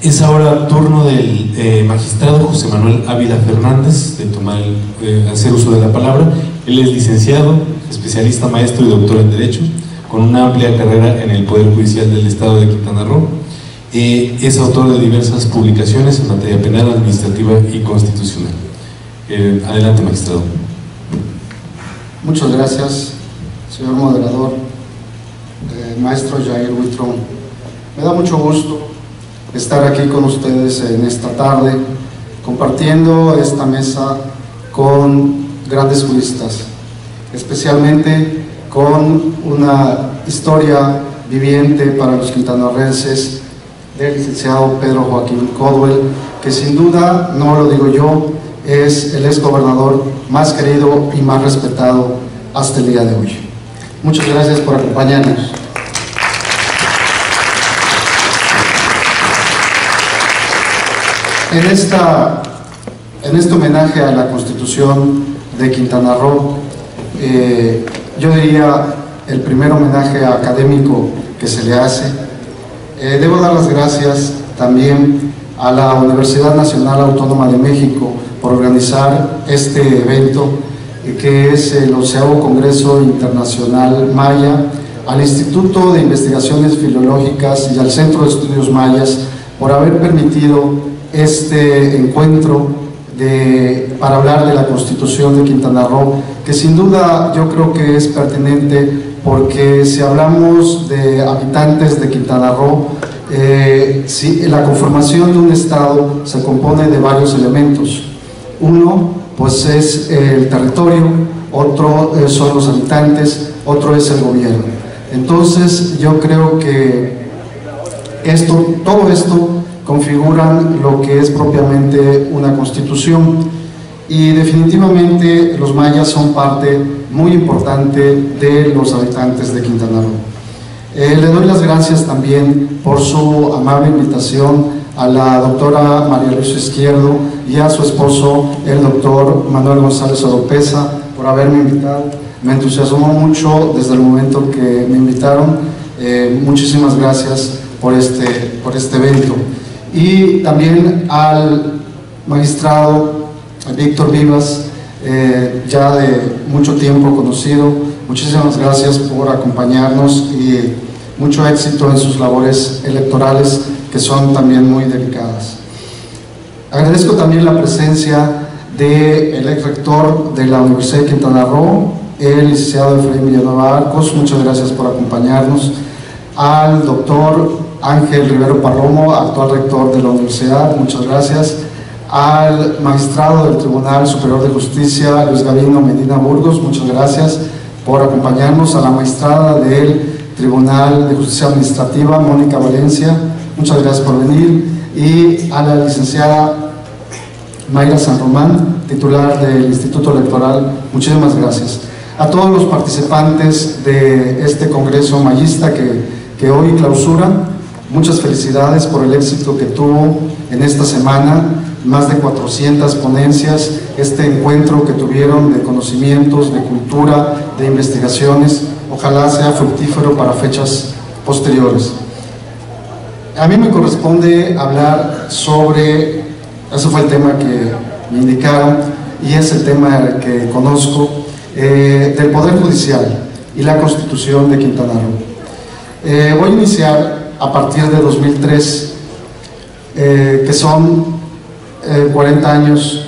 Es ahora turno del magistrado José Manuel Ávila Fernández de hacer uso de la palabra. Él es licenciado, especialista, maestro y doctor en Derecho, con una amplia carrera en el Poder Judicial del Estado de Quintana Roo. Es autor de diversas publicaciones en materia penal, administrativa y constitucional. Adelante, magistrado. Muchas gracias, señor moderador, maestro Jair Huitrón. Me da mucho gusto estar aquí con ustedes en esta tarde, compartiendo esta mesa con grandes juristas, especialmente con una historia viviente para los quintanarroenses del licenciado Pedro Joaquín Codwell, que sin duda, no lo digo yo, es el exgobernador más querido y más respetado hasta el día de hoy. Muchas gracias por acompañarnos. En este homenaje a la Constitución de Quintana Roo, yo diría el primer homenaje académico que se le hace. Debo dar las gracias también a la Universidad Nacional Autónoma de México por organizar este evento, que es el 11º Congreso Internacional Maya, al Instituto de Investigaciones Filológicas y al Centro de Estudios Mayas por haber permitido este encuentro para hablar de la Constitución de Quintana Roo, que sin duda yo creo que es pertinente, porque si hablamos de habitantes de Quintana Roo, la conformación de un estado se compone de varios elementos. Uno, pues es el territorio, otro son los habitantes, otro es el gobierno. Entonces yo creo que todo esto configuran lo que es propiamente una constitución, y definitivamente los mayas son parte muy importante de los habitantes de Quintana Roo. Le doy las gracias también por su amable invitación a la doctora María Luisa Izquierdo y a su esposo, el doctor Manuel González Oropesa, por haberme invitado. Me entusiasmó mucho desde el momento que me invitaron. Muchísimas gracias por este evento. Y también al magistrado Víctor Vivas, ya de mucho tiempo conocido, muchísimas gracias por acompañarnos y mucho éxito en sus labores electorales, que son también muy delicadas. Agradezco también la presencia del ex rector de la Universidad de Quintana Roo, el licenciado Efraín Villanueva Arcos, muchas gracias por acompañarnos. Al doctor Ángel Rivero Parromo, actual rector de la universidad, muchas gracias. Al magistrado del Tribunal Superior de Justicia, Luis Gavino Medina Burgos, muchas gracias por acompañarnos. A la magistrada del Tribunal de Justicia Administrativa, Mónica Valencia, muchas gracias por venir. Y a la licenciada Mayra San Román, titular del Instituto Electoral, muchísimas gracias. A todos los participantes de este Congreso Mayista que hoy clausura, muchas felicidades por el éxito que tuvo en esta semana, más de 400 ponencias, este encuentro que tuvieron de conocimientos, de cultura, de investigaciones, ojalá sea fructífero para fechas posteriores. A mí me corresponde hablar sobre, ese fue el tema que me indicaron y es el tema que conozco, del Poder Judicial y la Constitución de Quintana Roo. Voy a iniciar a partir de 2003, que son 40 años,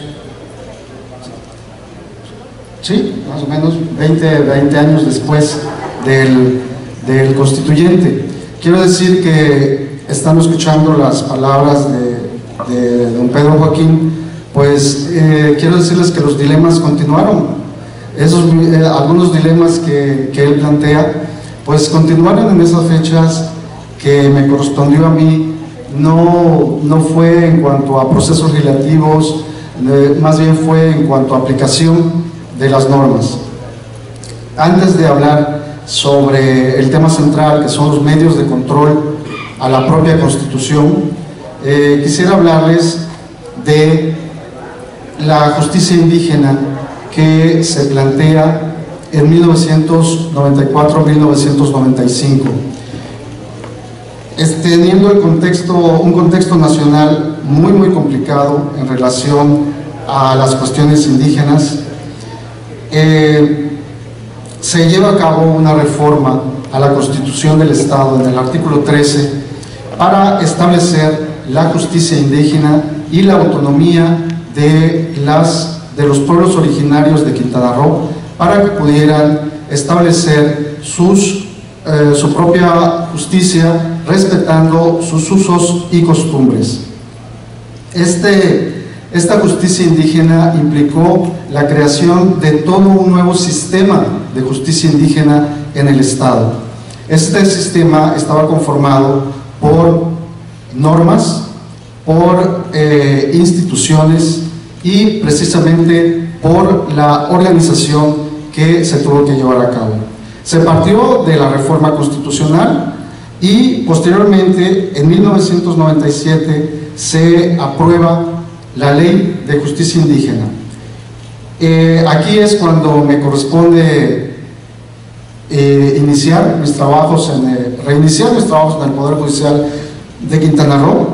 sí, más o menos 20 años después del constituyente. Quiero decir que, estando escuchando las palabras de don Pedro Joaquín, pues quiero decirles que los dilemas continuaron. Algunos dilemas que él plantea, pues continuaron en esas fechas que me correspondió a mí. No fue en cuanto a procesos legislativos, más bien fue en cuanto a aplicación de las normas. Antes de hablar sobre el tema central, que son los medios de control a la propia Constitución, quisiera hablarles de la justicia indígena que se plantea en 1994-1995. Teniendo un contexto nacional muy complicado en relación a las cuestiones indígenas, se lleva a cabo una reforma a la Constitución del Estado en el artículo 13 para establecer la justicia indígena y la autonomía de los pueblos originarios de Quintana Roo, para que pudieran establecer su propia justicia respetando sus usos y costumbres. Esta justicia indígena implicó la creación de todo un nuevo sistema de justicia indígena en el Estado. Este sistema estaba conformado por normas, por instituciones y precisamente por la organización que se tuvo que llevar a cabo. Se partió de la reforma constitucional y posteriormente, en 1997, se aprueba la Ley de Justicia Indígena. Aquí es cuando me corresponde reiniciar mis trabajos en el Poder Judicial de Quintana Roo,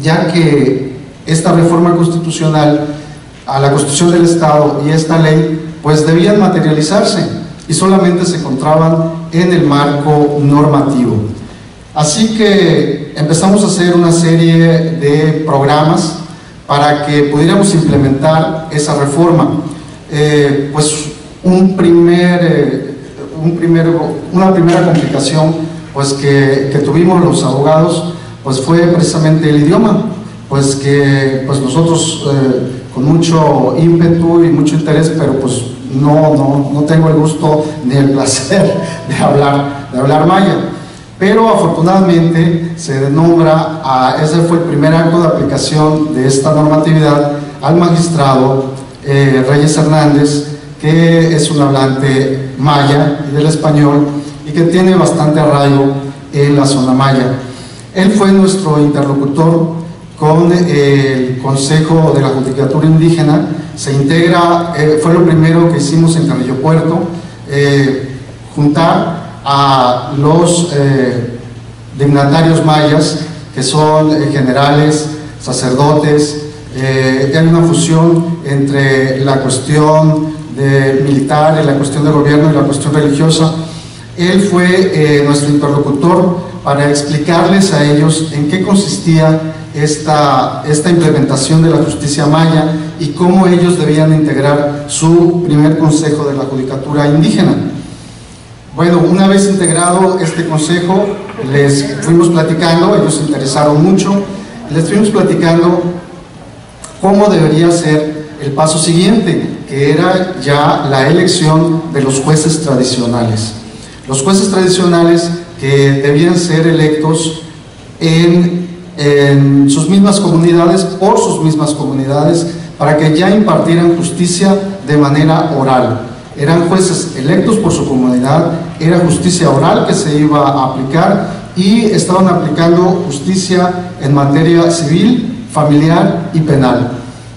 ya que esta reforma constitucional a la Constitución del Estado y esta ley pues debían materializarse y solamente se encontraban en el marco normativo. Así que empezamos a hacer una serie de programas para que pudiéramos implementar esa reforma. Pues una primera complicación pues que tuvimos los abogados pues fue precisamente el idioma, pues que pues nosotros con mucho ímpetu y mucho interés, pero pues no tengo el gusto ni el placer de hablar maya. Pero afortunadamente se nombra, ese fue el primer acto de aplicación de esta normatividad, al magistrado Reyes Hernández, que es un hablante maya y del español y que tiene bastante arraigo en la zona maya. Él fue nuestro interlocutor con el Consejo de la Judicatura Indígena. Se integra, fue lo primero que hicimos en Carrillo Puerto, juntar a los dignatarios mayas, que son generales, sacerdotes. Hay una fusión entre la cuestión militar, la cuestión de gobierno y la cuestión religiosa. Él fue nuestro interlocutor para explicarles a ellos en qué consistía esta implementación de la justicia maya y cómo ellos debían integrar su primer consejo de la judicatura indígena. Bueno, una vez integrado este consejo, les fuimos platicando, ellos se interesaron mucho, les fuimos platicando cómo debería ser el paso siguiente, que era ya la elección de los jueces tradicionales. Los jueces tradicionales que debían ser electos en sus mismas comunidades, por sus mismas comunidades, para que ya impartieran justicia de manera oral. Eran jueces electos por su comunidad, era justicia oral que se iba a aplicar y estaban aplicando justicia en materia civil, familiar y penal.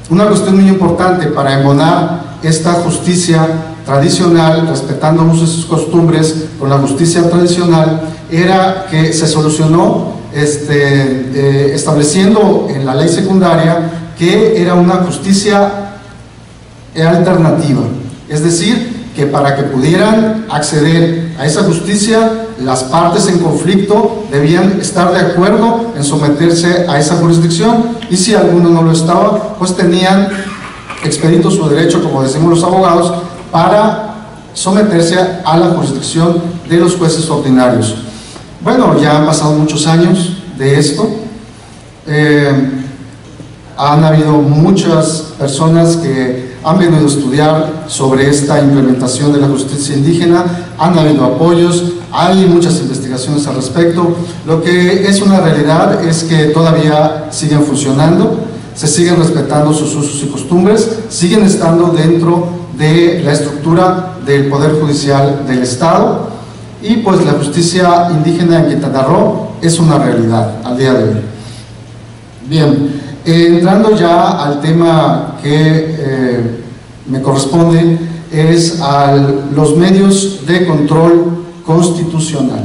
Una cuestión muy importante para embonar esta justicia tradicional, respetando usos y costumbres con la justicia tradicional, era que se solucionó estableciendo en la ley secundaria que era una justicia alternativa, es decir, que para que pudieran acceder a esa justicia, las partes en conflicto debían estar de acuerdo en someterse a esa jurisdicción, y si alguno no lo estaba, pues tenían expedito su derecho, como decimos los abogados, para someterse a la jurisdicción de los jueces ordinarios. Bueno, ya han pasado muchos años de esto. Han habido muchas personas que han venido a estudiar sobre esta implementación de la justicia indígena, han habido apoyos, hay muchas investigaciones al respecto. Lo que es una realidad es que todavía siguen funcionando, se siguen respetando sus usos y costumbres, siguen estando dentro de la estructura del Poder Judicial del Estado, y pues la justicia indígena en Quintana Roo es una realidad al día de hoy. Bien, entrando ya al tema que me corresponde, es a los medios de control constitucional.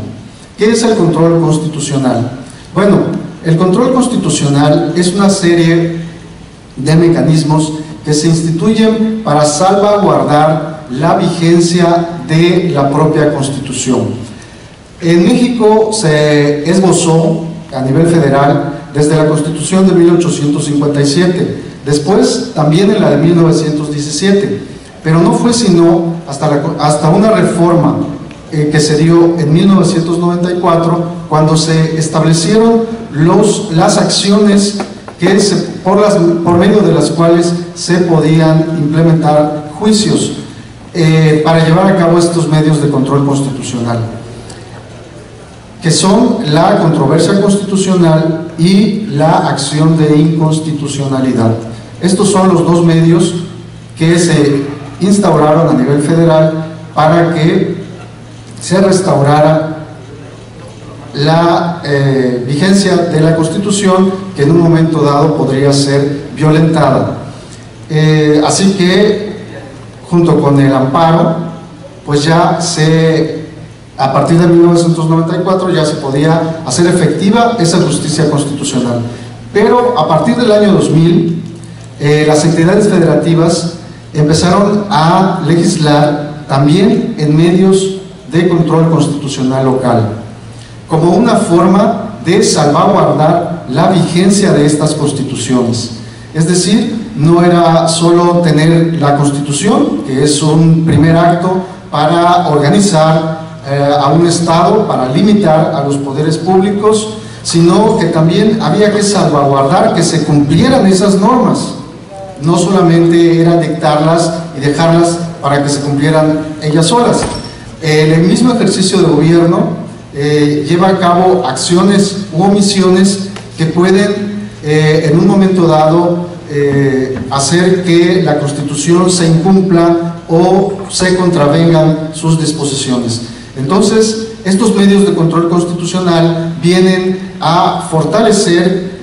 ¿Qué es el control constitucional? Bueno, el control constitucional es una serie de mecanismos que se instituyen para salvaguardar la vigencia de la propia Constitución. En México se esbozó a nivel federal desde la Constitución de 1857, después también en la de 1917, pero no fue sino hasta una reforma que se dio en 1994, cuando se establecieron las acciones por medio de las cuales se podían implementar juicios para llevar a cabo estos medios de control constitucional, que son la controversia constitucional y la acción de inconstitucionalidad. Estos son los dos medios que se instauraron a nivel federal para que se restaurara la vigencia de la Constitución, que en un momento dado podría ser violentada. Así que, junto con el amparo, pues ya a partir de 1994 ya se podía hacer efectiva esa justicia constitucional. Pero a partir del año 2000, las entidades federativas empezaron a legislar también en medios de control constitucional local, como una forma de salvaguardar la vigencia de estas constituciones. Es decir, no era solo tener la Constitución, que es un primer acto para organizar a un Estado, para limitar a los poderes públicos, sino que también había que salvaguardar que se cumplieran esas normas. No solamente era dictarlas y dejarlas para que se cumplieran ellas solas. El mismo ejercicio de gobierno lleva a cabo acciones u omisiones que pueden en un momento dado hacer que la Constitución se incumpla o se contravengan sus disposiciones. Entonces, estos medios de control constitucional vienen a fortalecer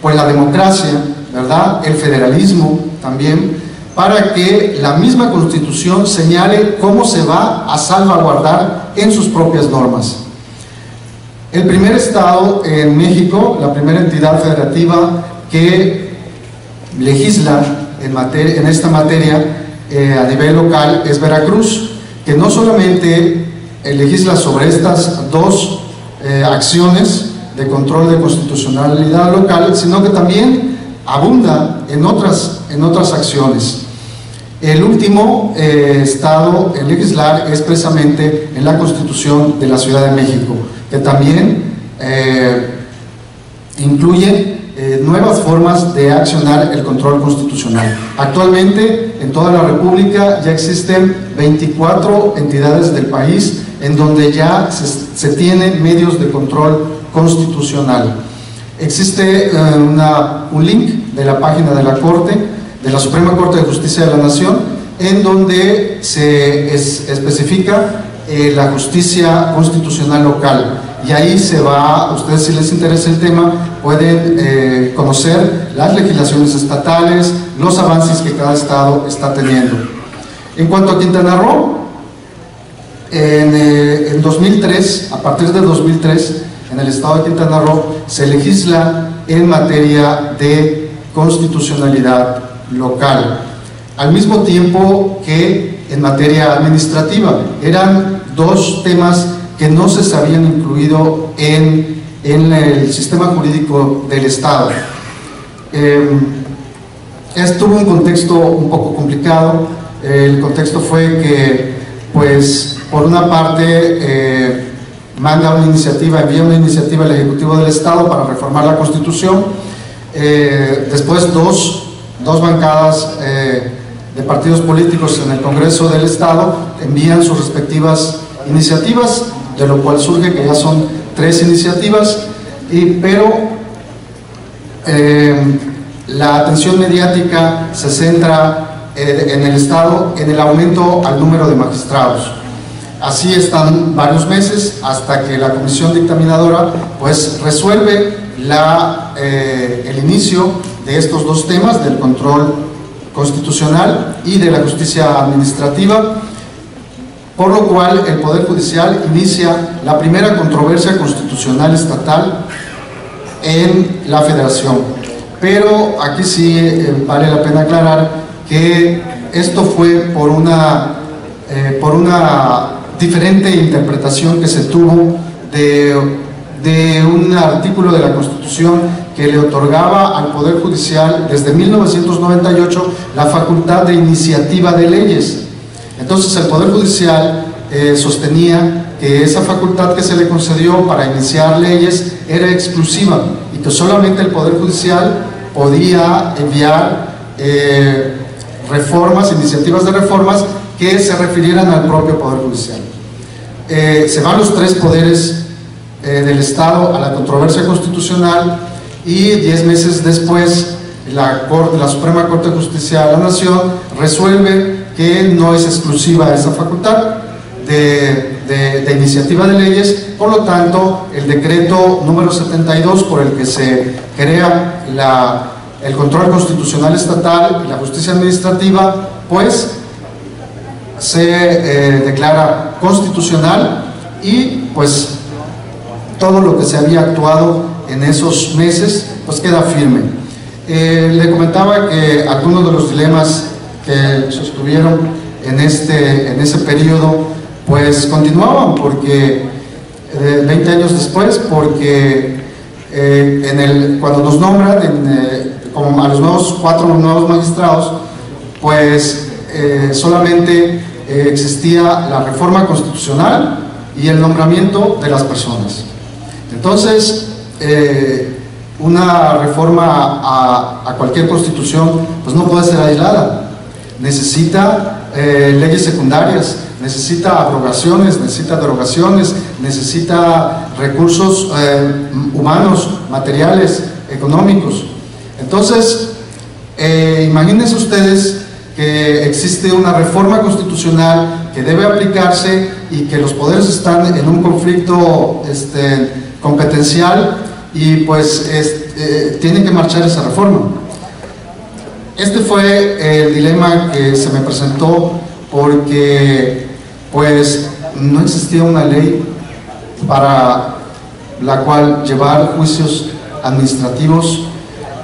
pues la democracia, ¿verdad?, el federalismo también, para que la misma Constitución señale cómo se va a salvaguardar en sus propias normas. El primer estado en México, la primera entidad federativa que legisla en esta materia a nivel local es Veracruz, que no solamente legisla sobre estas dos acciones de control de constitucionalidad local, sino que también abunda en otras acciones. El último estado en legislar es precisamente en la Constitución de la Ciudad de México, que también incluye nuevas formas de accionar el control constitucional. Actualmente en toda la República ya existen 24 entidades del país en donde ya se tienen medios de control constitucional. Existe un link de la página de la Corte, de la Suprema Corte de Justicia de la Nación, en donde se especifica la justicia constitucional local, y ahí se va, a ustedes si les interesa el tema, pueden conocer las legislaciones estatales, los avances que cada estado está teniendo. En cuanto a Quintana Roo, en 2003, a partir de 2003, en el estado de Quintana Roo se legisla en materia de constitucionalidad local, al mismo tiempo que en materia administrativa. Eran dos temas que no se habían incluido en el sistema jurídico del estado. Tuvo un contexto un poco complicado. El contexto fue que, pues, por una parte envía una iniciativa al Ejecutivo del Estado para reformar la Constitución. Después dos bancadas de partidos políticos en el Congreso del Estado envían sus respectivas iniciativas, de lo cual surge que ya son 3 iniciativas, pero la atención mediática se centra en el Estado en el aumento al número de magistrados. Así están varios meses hasta que la comisión dictaminadora pues resuelve el inicio de estos dos temas, del control constitucional y de la justicia administrativa, por lo cual el Poder Judicial inicia la primera controversia constitucional estatal en la Federación. Pero aquí sí vale la pena aclarar que esto fue por una diferente interpretación que se tuvo de un artículo de la Constitución que le otorgaba al Poder Judicial desde 1998 la facultad de iniciativa de leyes. Entonces el Poder Judicial sostenía que esa facultad que se le concedió para iniciar leyes era exclusiva y que solamente el Poder Judicial podía enviar iniciativas de reformas que se refirieran al propio Poder Judicial. Se van los 3 poderes del Estado a la controversia constitucional y 10 meses después la Suprema Corte de Justicia de la Nación resuelve que no es exclusiva esa facultad de iniciativa de leyes. Por lo tanto, el decreto número 72 por el que se crea el control constitucional estatal y la justicia administrativa, pues se declara constitucional y pues todo lo que se había actuado en esos meses pues queda firme. Le comentaba que algunos de los dilemas que sostuvieron en ese periodo pues continuaban, porque 20 años después, porque cuando nos nombran como a los 4 nuevos magistrados, pues solamente existía la reforma constitucional y el nombramiento de las personas. Entonces, una reforma a cualquier constitución pues no puede ser aislada, necesita leyes secundarias, necesita abrogaciones, necesita derogaciones, necesita recursos humanos, materiales, económicos. Entonces, imagínense ustedes que existe una reforma constitucional que debe aplicarse y que los poderes están en un conflicto competencial, y pues tiene que marchar esa reforma. Este fue el dilema que se me presentó porque pues no existía una ley para la cual llevar juicios administrativos,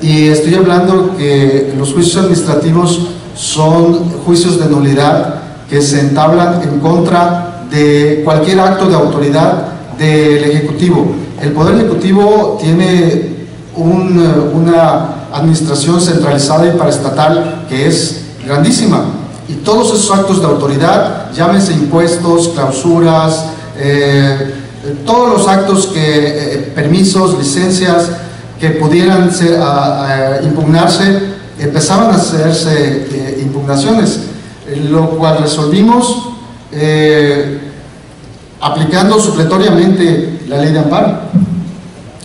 y estoy hablando que los juicios administrativos son juicios de nulidad que se entablan en contra de cualquier acto de autoridad del Ejecutivo. El Poder Ejecutivo tiene una administración centralizada y paraestatal que es grandísima, y todos esos actos de autoridad, llámense impuestos, clausuras, todos los actos que, permisos, licencias que pudieran ser, impugnarse, empezaban a hacerse impugnaciones, lo cual resolvimos aplicando supletoriamente la ley de amparo,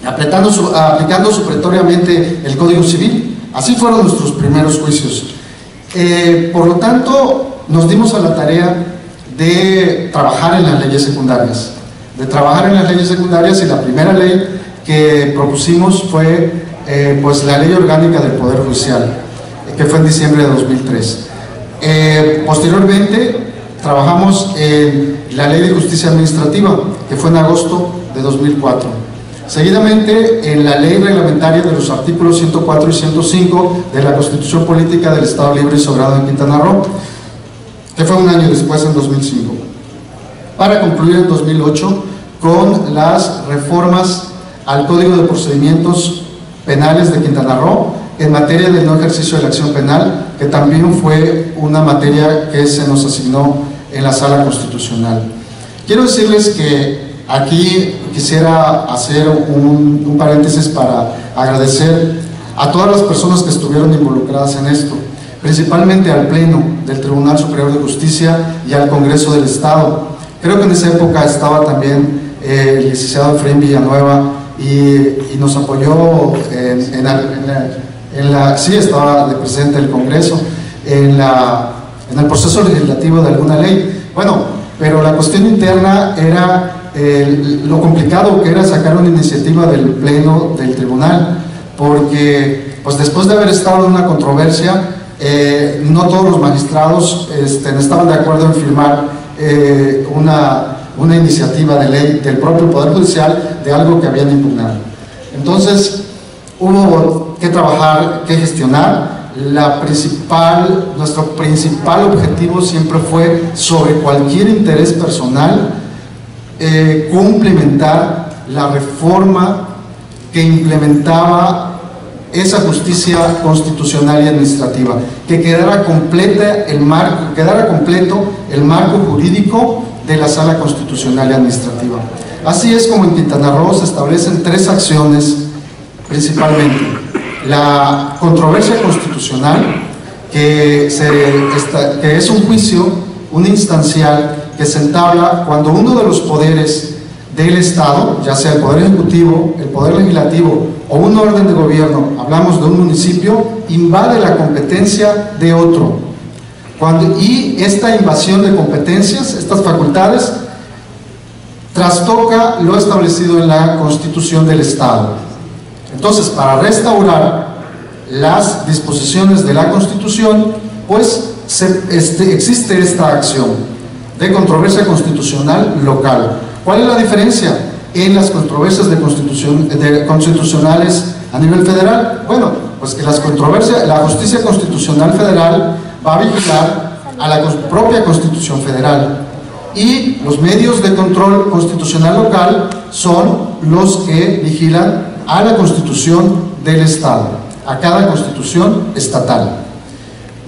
aplicando supletoriamente el Código Civil. Así fueron nuestros primeros juicios. Por lo tanto, nos dimos a la tarea de trabajar en las leyes secundarias, y la primera ley que propusimos fue pues la Ley Orgánica del Poder Judicial, que fue en diciembre de 2003. Posteriormente trabajamos en la Ley de Justicia Administrativa, que fue en agosto de 2004. Seguidamente en la Ley Reglamentaria de los artículos 104 y 105 de la Constitución Política del Estado Libre y Soberano de Quintana Roo, que fue un año después, en 2005, para concluir en 2008 con las reformas al Código de Procedimientos Penales de Quintana Roo en materia del no ejercicio de la acción penal, que también fue una materia que se nos asignó en la Sala Constitucional. Quiero decirles que aquí quisiera hacer un paréntesis para agradecer a todas las personas que estuvieron involucradas en esto, principalmente al Pleno del Tribunal Superior de Justicia y al Congreso del Estado. Creo que en esa época estaba también el licenciado Efraín Villanueva y nos apoyó sí, estaba de presidente del Congreso en el proceso legislativo de alguna ley. Bueno, pero la cuestión interna era lo complicado que era sacar una iniciativa del Pleno del Tribunal, porque pues después de haber estado en una controversia, no todos los magistrados estaban de acuerdo en firmar una iniciativa de ley del propio Poder Judicial de algo que habían impugnado. Entonces hubo que trabajar, que gestionar. Nuestro principal objetivo siempre fue, sobre cualquier interés personal, cumplimentar la reforma que implementaba esa justicia constitucional y administrativa, que quedara completo el marco jurídico de la Sala Constitucional y Administrativa. Así es como en Quintana Roo se establecen tres acciones principalmente: la controversia constitucional, que es un juicio, un instancial que se entabla cuando uno de los poderes del Estado, ya sea el Poder Ejecutivo, el Poder Legislativo o un orden de gobierno, hablamos de un municipio, invade la competencia de otro. Y esta invasión de competencias, estas facultades, trastoca lo establecido en la Constitución del Estado. Entonces, para restaurar las disposiciones de la Constitución, pues existe esta acción de controversia constitucional local. ¿Cuál es la diferencia en las controversias constitucionales a nivel federal? Bueno, pues que la justicia constitucional federal va a vigilar a la propia Constitución federal, y los medios de control constitucional local son los que vigilan a la Constitución del Estado, a cada Constitución estatal.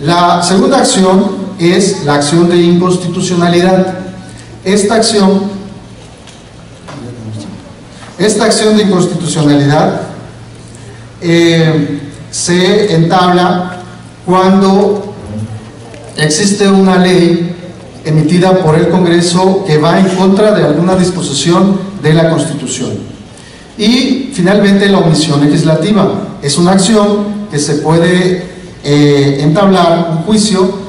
La segunda acción es la acción de inconstitucionalidad. Esta acción de inconstitucionalidad se entabla cuando existe una ley emitida por el Congreso que va en contra de alguna disposición de la Constitución. Y finalmente la omisión legislativa es una acción que se puede entablar un juicio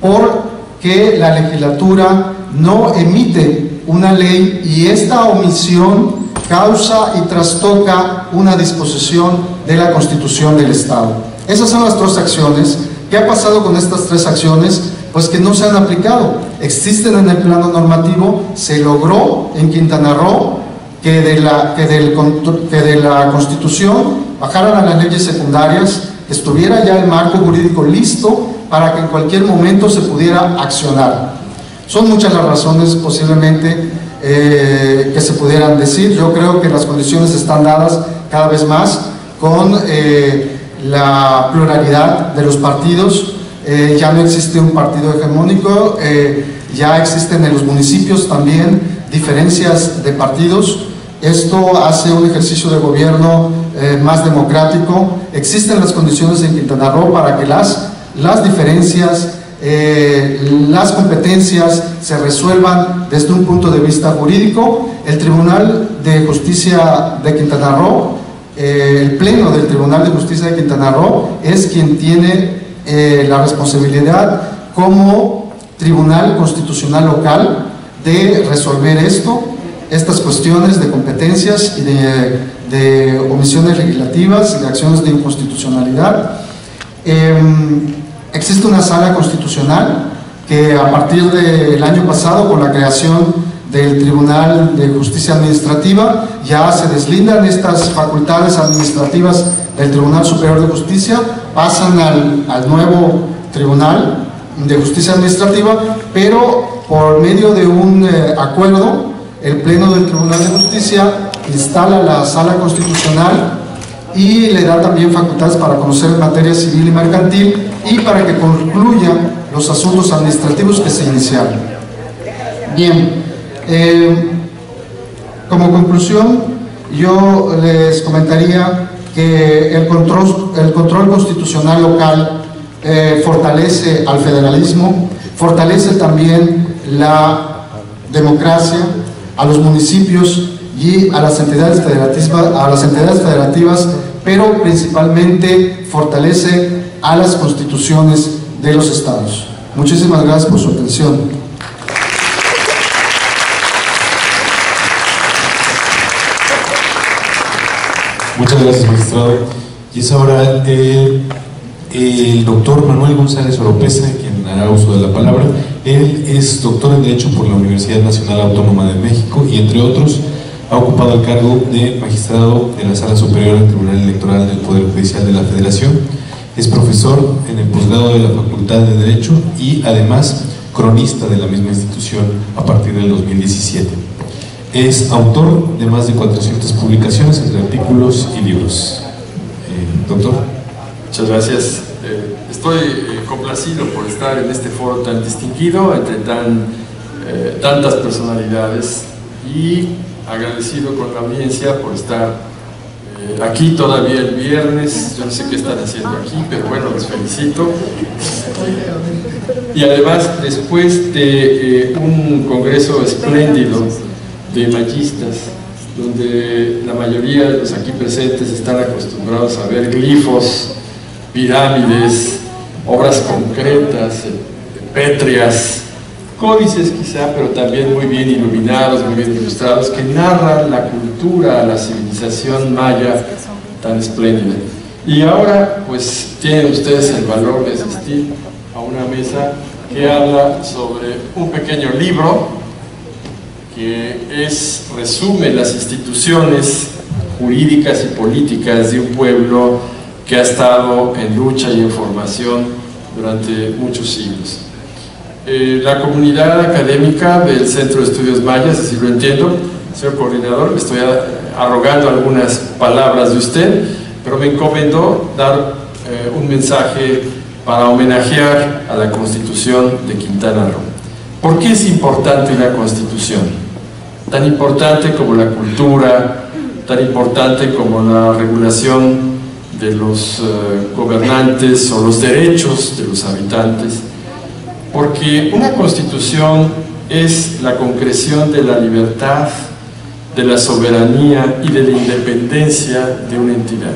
porque la legislatura no emite una ley y esta omisión causa y trastoca una disposición de la Constitución del Estado. Esas son las tres acciones. ¿Qué ha pasado con estas tres acciones? Pues que no se han aplicado. Existen en el plano normativo, se logró en Quintana Roo que de la Constitución bajaran a las leyes secundarias, que estuviera ya el marco jurídico listo para que en cualquier momento se pudiera accionar. Son muchas las razones posiblemente que se pudieran decir. Yo creo que las condiciones están dadas cada vez más con la pluralidad de los partidos. Ya no existe un partido hegemónico, ya existen en los municipios también diferencias de partidos. Esto hace un ejercicio de gobierno más democrático. Existen las condiciones en Quintana Roo para que las diferencias, las competencias se resuelvan desde un punto de vista jurídico. El Tribunal de Justicia de Quintana Roo, el Pleno del Tribunal de Justicia de Quintana Roo es quien tiene la responsabilidad como Tribunal Constitucional Local de resolver estas cuestiones de competencias y de omisiones legislativas y de acciones de inconstitucionalidad. Existe una sala constitucional que a partir del año pasado, con la creación del Tribunal de Justicia Administrativa, ya se deslindan estas facultades administrativas del Tribunal Superior de Justicia, pasan al nuevo Tribunal de Justicia Administrativa, pero por medio de un acuerdo, el Pleno del Tribunal de Justicia instala la sala constitucional y le da también facultades para conocer materia civil y mercantil y para que concluyan los asuntos administrativos que se iniciaron. Bien, como conclusión, yo les comentaría que el control constitucional local fortalece al federalismo, fortalece también la democracia, a los municipios y a las entidades federativas, pero principalmente fortalece a las constituciones de los estados. Muchísimas gracias por su atención. Muchas gracias, magistrado. Y es ahora el doctor Manuel González Oropesa quien hará uso de la palabra. Él es doctor en Derecho por la Universidad Nacional Autónoma de México y, entre otros, ha ocupado el cargo de magistrado de la Sala Superior del Tribunal Electoral del Poder Judicial de la Federación. Es profesor en el posgrado de la Facultad de Derecho y, además, cronista de la misma institución a partir del 2017. Es autor de más de 400 publicaciones entre artículos y libros. Doctor. Muchas gracias. Estoy complacido por estar en este foro tan distinguido, entre tantas personalidades, y agradecido con la audiencia por estar aquí todavía el viernes. Yo no sé qué están haciendo aquí, pero bueno, les felicito. Y además, después de un congreso espléndido de mayistas, donde la mayoría de los aquí presentes están acostumbrados a ver glifos, pirámides, obras concretas, pétreas, códices quizá, pero también muy bien iluminados, muy bien ilustrados, que narran la cultura, la civilización maya tan espléndida. Y ahora, pues, tienen ustedes el valor de asistir a una mesa que habla sobre un pequeño libro que resume las instituciones jurídicas y políticas de un pueblo que ha estado en lucha y en formación durante muchos siglos. La comunidad académica del Centro de Estudios Mayas, así lo entiendo, señor coordinador, me estoy arrogando algunas palabras de usted, pero me encomendó dar un mensaje para homenajear a la Constitución de Quintana Roo. ¿Por qué es importante una Constitución? Tan importante como la cultura, tan importante como la regulación de los gobernantes o los derechos de los habitantes, porque una Constitución es la concreción de la libertad, de la soberanía y de la independencia de una entidad.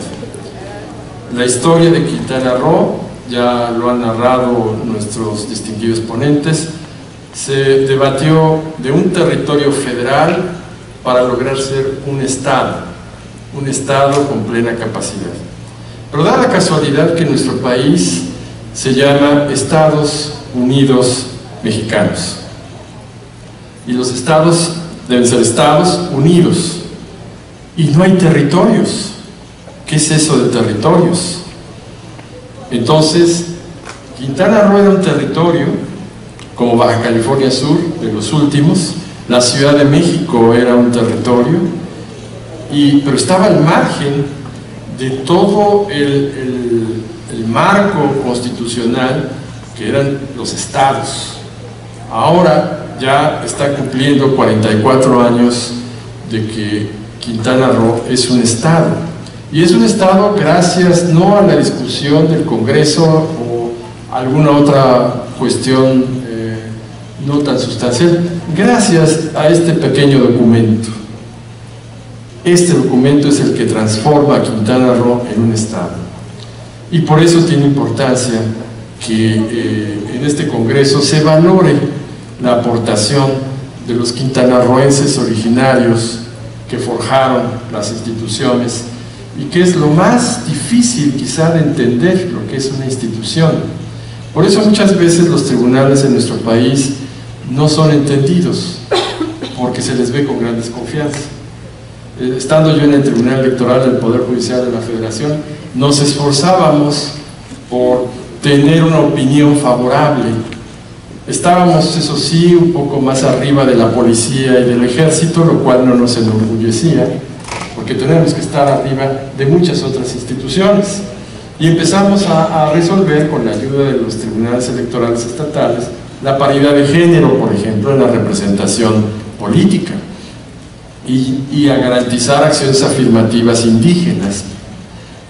La historia de Quintana Roo, ya lo han narrado nuestros distinguidos ponentes, se debatió de un territorio federal para lograr ser un Estado con plena capacidad. Pero da la casualidad que nuestro país se llama Estados Unidos Mexicanos, y los estados deben ser Estados Unidos, y no hay territorios. ¿Qué es eso de territorios? Entonces, Quintana Roo era un territorio, como Baja California Sur, de los últimos. La Ciudad de México era un territorio, pero estaba al margen de todo el marco constitucional que eran los estados. Ahora ya está cumpliendo 44 años de que Quintana Roo es un estado, y es un estado gracias no a la discusión del Congreso o alguna otra cuestión no tan sustancial, gracias a este pequeño documento. Este documento es el que transforma a Quintana Roo en un estado, y por eso tiene importancia que en este Congreso se valore la aportación de los quintanarroenses originarios que forjaron las instituciones, y que es lo más difícil quizá de entender lo que es una institución. Por eso muchas veces los tribunales en nuestro país no son entendidos, porque se les ve con gran desconfianza. Estando yo en el Tribunal Electoral del Poder Judicial de la Federación, nos esforzábamos por tener una opinión favorable. Estábamos, eso sí, un poco más arriba de la policía y del ejército, lo cual no nos enorgullecía, porque tenemos que estar arriba de muchas otras instituciones. Y empezamos a resolver, con la ayuda de los tribunales electorales estatales, la paridad de género, por ejemplo, en la representación política, y a garantizar acciones afirmativas indígenas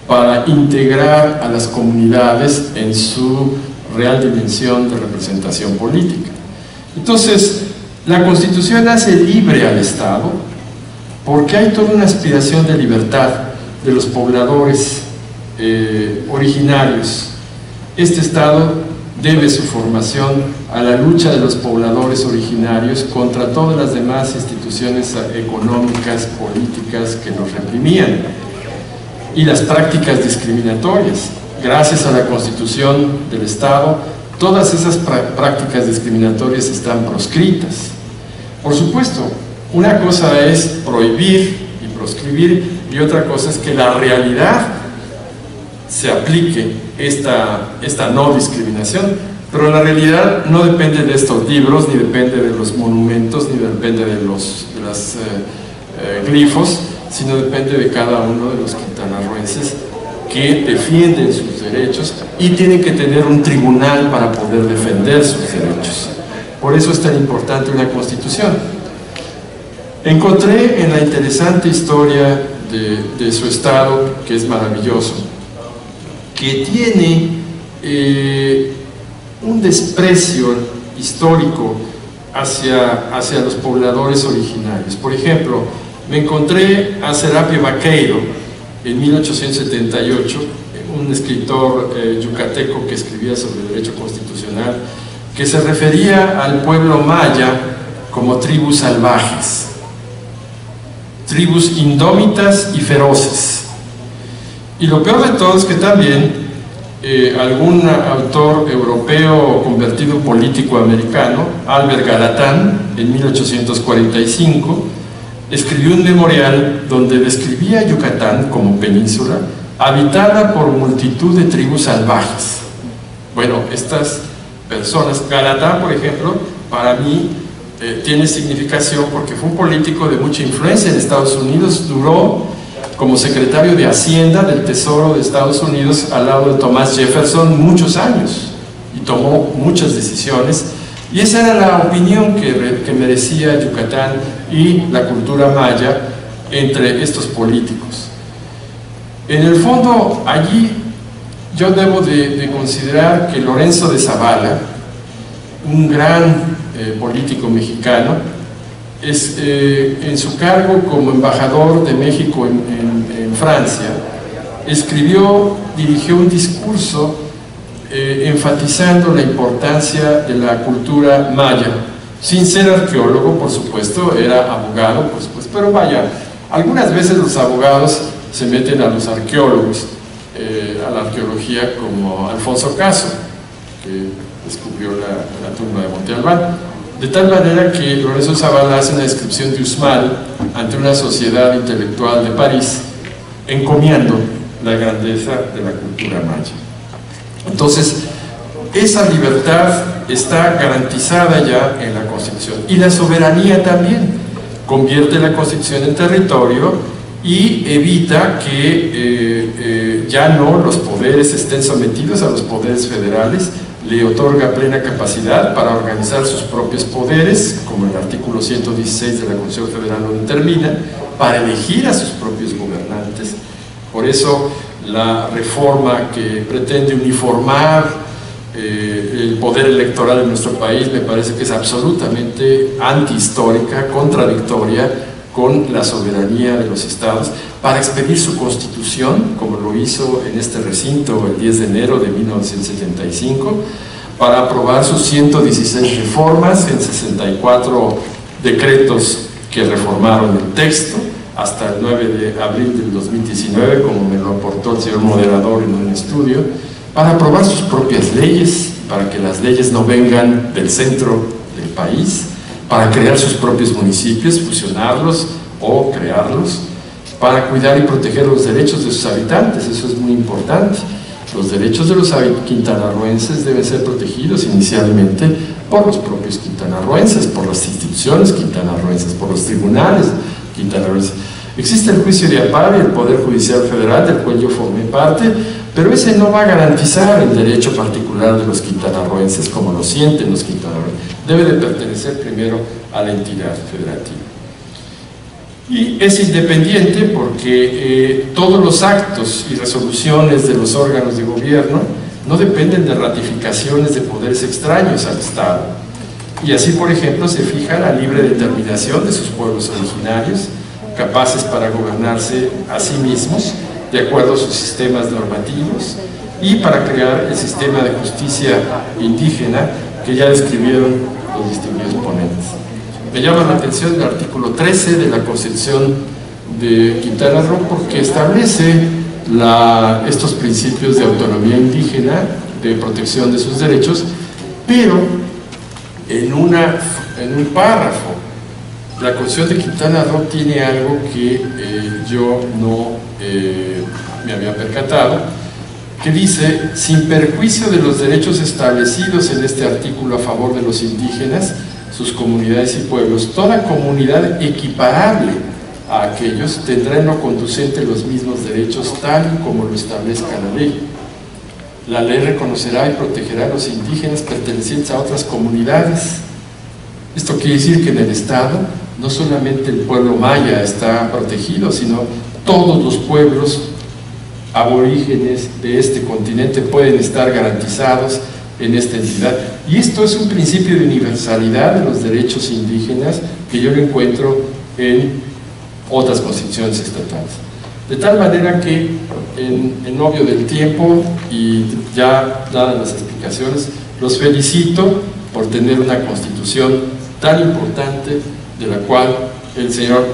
para integrar a las comunidades en su real dimensión de representación política. Entonces, la Constitución hace libre al Estado porque hay toda una aspiración de libertad de los pobladores originarios. Este Estado debe su formación a la lucha de los pobladores originarios contra todas las demás instituciones económicas, políticas que los reprimían, y las prácticas discriminatorias. Gracias a la Constitución del Estado, todas esas prácticas discriminatorias están proscritas. Por supuesto, una cosa es prohibir y proscribir, y otra cosa es que la realidad se aplique esta no discriminación, pero la realidad no depende de estos libros, ni depende de los monumentos, ni depende de los glifos, sino depende de cada uno de los quintanarroenses que defienden sus derechos, y tienen que tener un tribunal para poder defender sus derechos. Por eso es tan importante una Constitución. Encontré en la interesante historia de su estado, que es maravilloso, que tiene un desprecio histórico hacia los pobladores originarios. Por ejemplo, me encontré a Serapio Vaqueiro en 1878, un escritor yucateco que escribía sobre derecho constitucional, que se refería al pueblo maya como tribus salvajes, tribus indómitas y feroces. Y lo peor de todo es que también algún autor europeo convertido en político americano, Albert Galatán, en 1845, escribió un memorial donde describía Yucatán como península habitada por multitud de tribus salvajes. Bueno, estas personas, Galatán, por ejemplo, para mí tiene significación porque fue un político de mucha influencia en Estados Unidos, duró como secretario de Hacienda del Tesoro de Estados Unidos al lado de Thomas Jefferson muchos años, y tomó muchas decisiones, y esa era la opinión que merecía Yucatán y la cultura maya entre estos políticos. En el fondo, allí yo debo de considerar que Lorenzo de Zavala, un gran político mexicano, en su cargo como embajador de México en Francia, dirigió un discurso enfatizando la importancia de la cultura maya, sin ser arqueólogo, por supuesto, era abogado, por supuesto, Pero vaya, algunas veces los abogados se meten a los arqueólogos, a la arqueología, como Alfonso Caso, que descubrió la tumba de Monte Albán. De tal manera que Lorenzo Zavala hace una descripción de Uxmal ante una sociedad intelectual de París, encomiando la grandeza de la cultura maya. Entonces, esa libertad está garantizada ya en la Constitución, y la soberanía también convierte la Constitución en territorio y evita que ya no los poderes estén sometidos a los poderes federales. Le otorga plena capacidad para organizar sus propios poderes, como el artículo 116 de la Constitución Federal lo determina, para elegir a sus propios gobernantes. Por eso la reforma que pretende uniformar el poder electoral en nuestro país me parece que es absolutamente antihistórica, contradictoria con la soberanía de los estados, para expedir su constitución, como lo hizo en este recinto el 10 de enero de 1975, para aprobar sus 116 reformas en 64 decretos que reformaron el texto, hasta el 9 de abril del 2019, como me lo aportó el señor moderador en un estudio, para aprobar sus propias leyes, para que las leyes no vengan del centro del país, para crear sus propios municipios, fusionarlos o crearlos, para cuidar y proteger los derechos de sus habitantes. Eso es muy importante. Los derechos de los quintanarroenses deben ser protegidos inicialmente por los propios quintanarroenses, por las instituciones quintanarroenses, por los tribunales quintanarroenses. Existe el juicio de amparo y el Poder Judicial Federal, del cual yo formé parte, pero ese no va a garantizar el derecho particular de los quintanarroenses como lo sienten los quintanarroenses. Debe de pertenecer primero a la entidad federativa. Y es independiente porque todos los actos y resoluciones de los órganos de gobierno no dependen de ratificaciones de poderes extraños al Estado. Y así, por ejemplo, se fija la libre determinación de sus pueblos originarios, capaces para gobernarse a sí mismos, de acuerdo a sus sistemas normativos, y para crear el sistema de justicia indígena que ya describieron los distinguidos ponentes. Me llama la atención el artículo 13 de la Constitución de Quintana Roo, porque establece estos principios de autonomía indígena, de protección de sus derechos, pero en un párrafo. La Constitución de Quintana Roo tiene algo que yo no me había percatado, que dice: sin perjuicio de los derechos establecidos en este artículo a favor de los indígenas, sus comunidades y pueblos, toda comunidad equiparable a aquellos tendrá en lo conducente los mismos derechos tal y como lo establezca la ley. La ley reconocerá y protegerá a los indígenas pertenecientes a otras comunidades. Esto quiere decir que en el Estado no solamente el pueblo maya está protegido, sino todos los pueblos aborígenes de este continente pueden estar garantizados en esta entidad. Y esto es un principio de universalidad de los derechos indígenas que yo lo encuentro en otras constituciones estatales. De tal manera que, en obvio del tiempo y ya dadas las explicaciones, los felicito por tener una constitución tan importante, de la cual el señor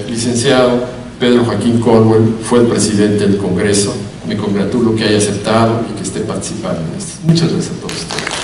licenciado Pedro Joaquín Corwell fue el presidente del Congreso. Me congratulo que haya aceptado y que esté participando en esto. Muchas gracias a todos ustedes.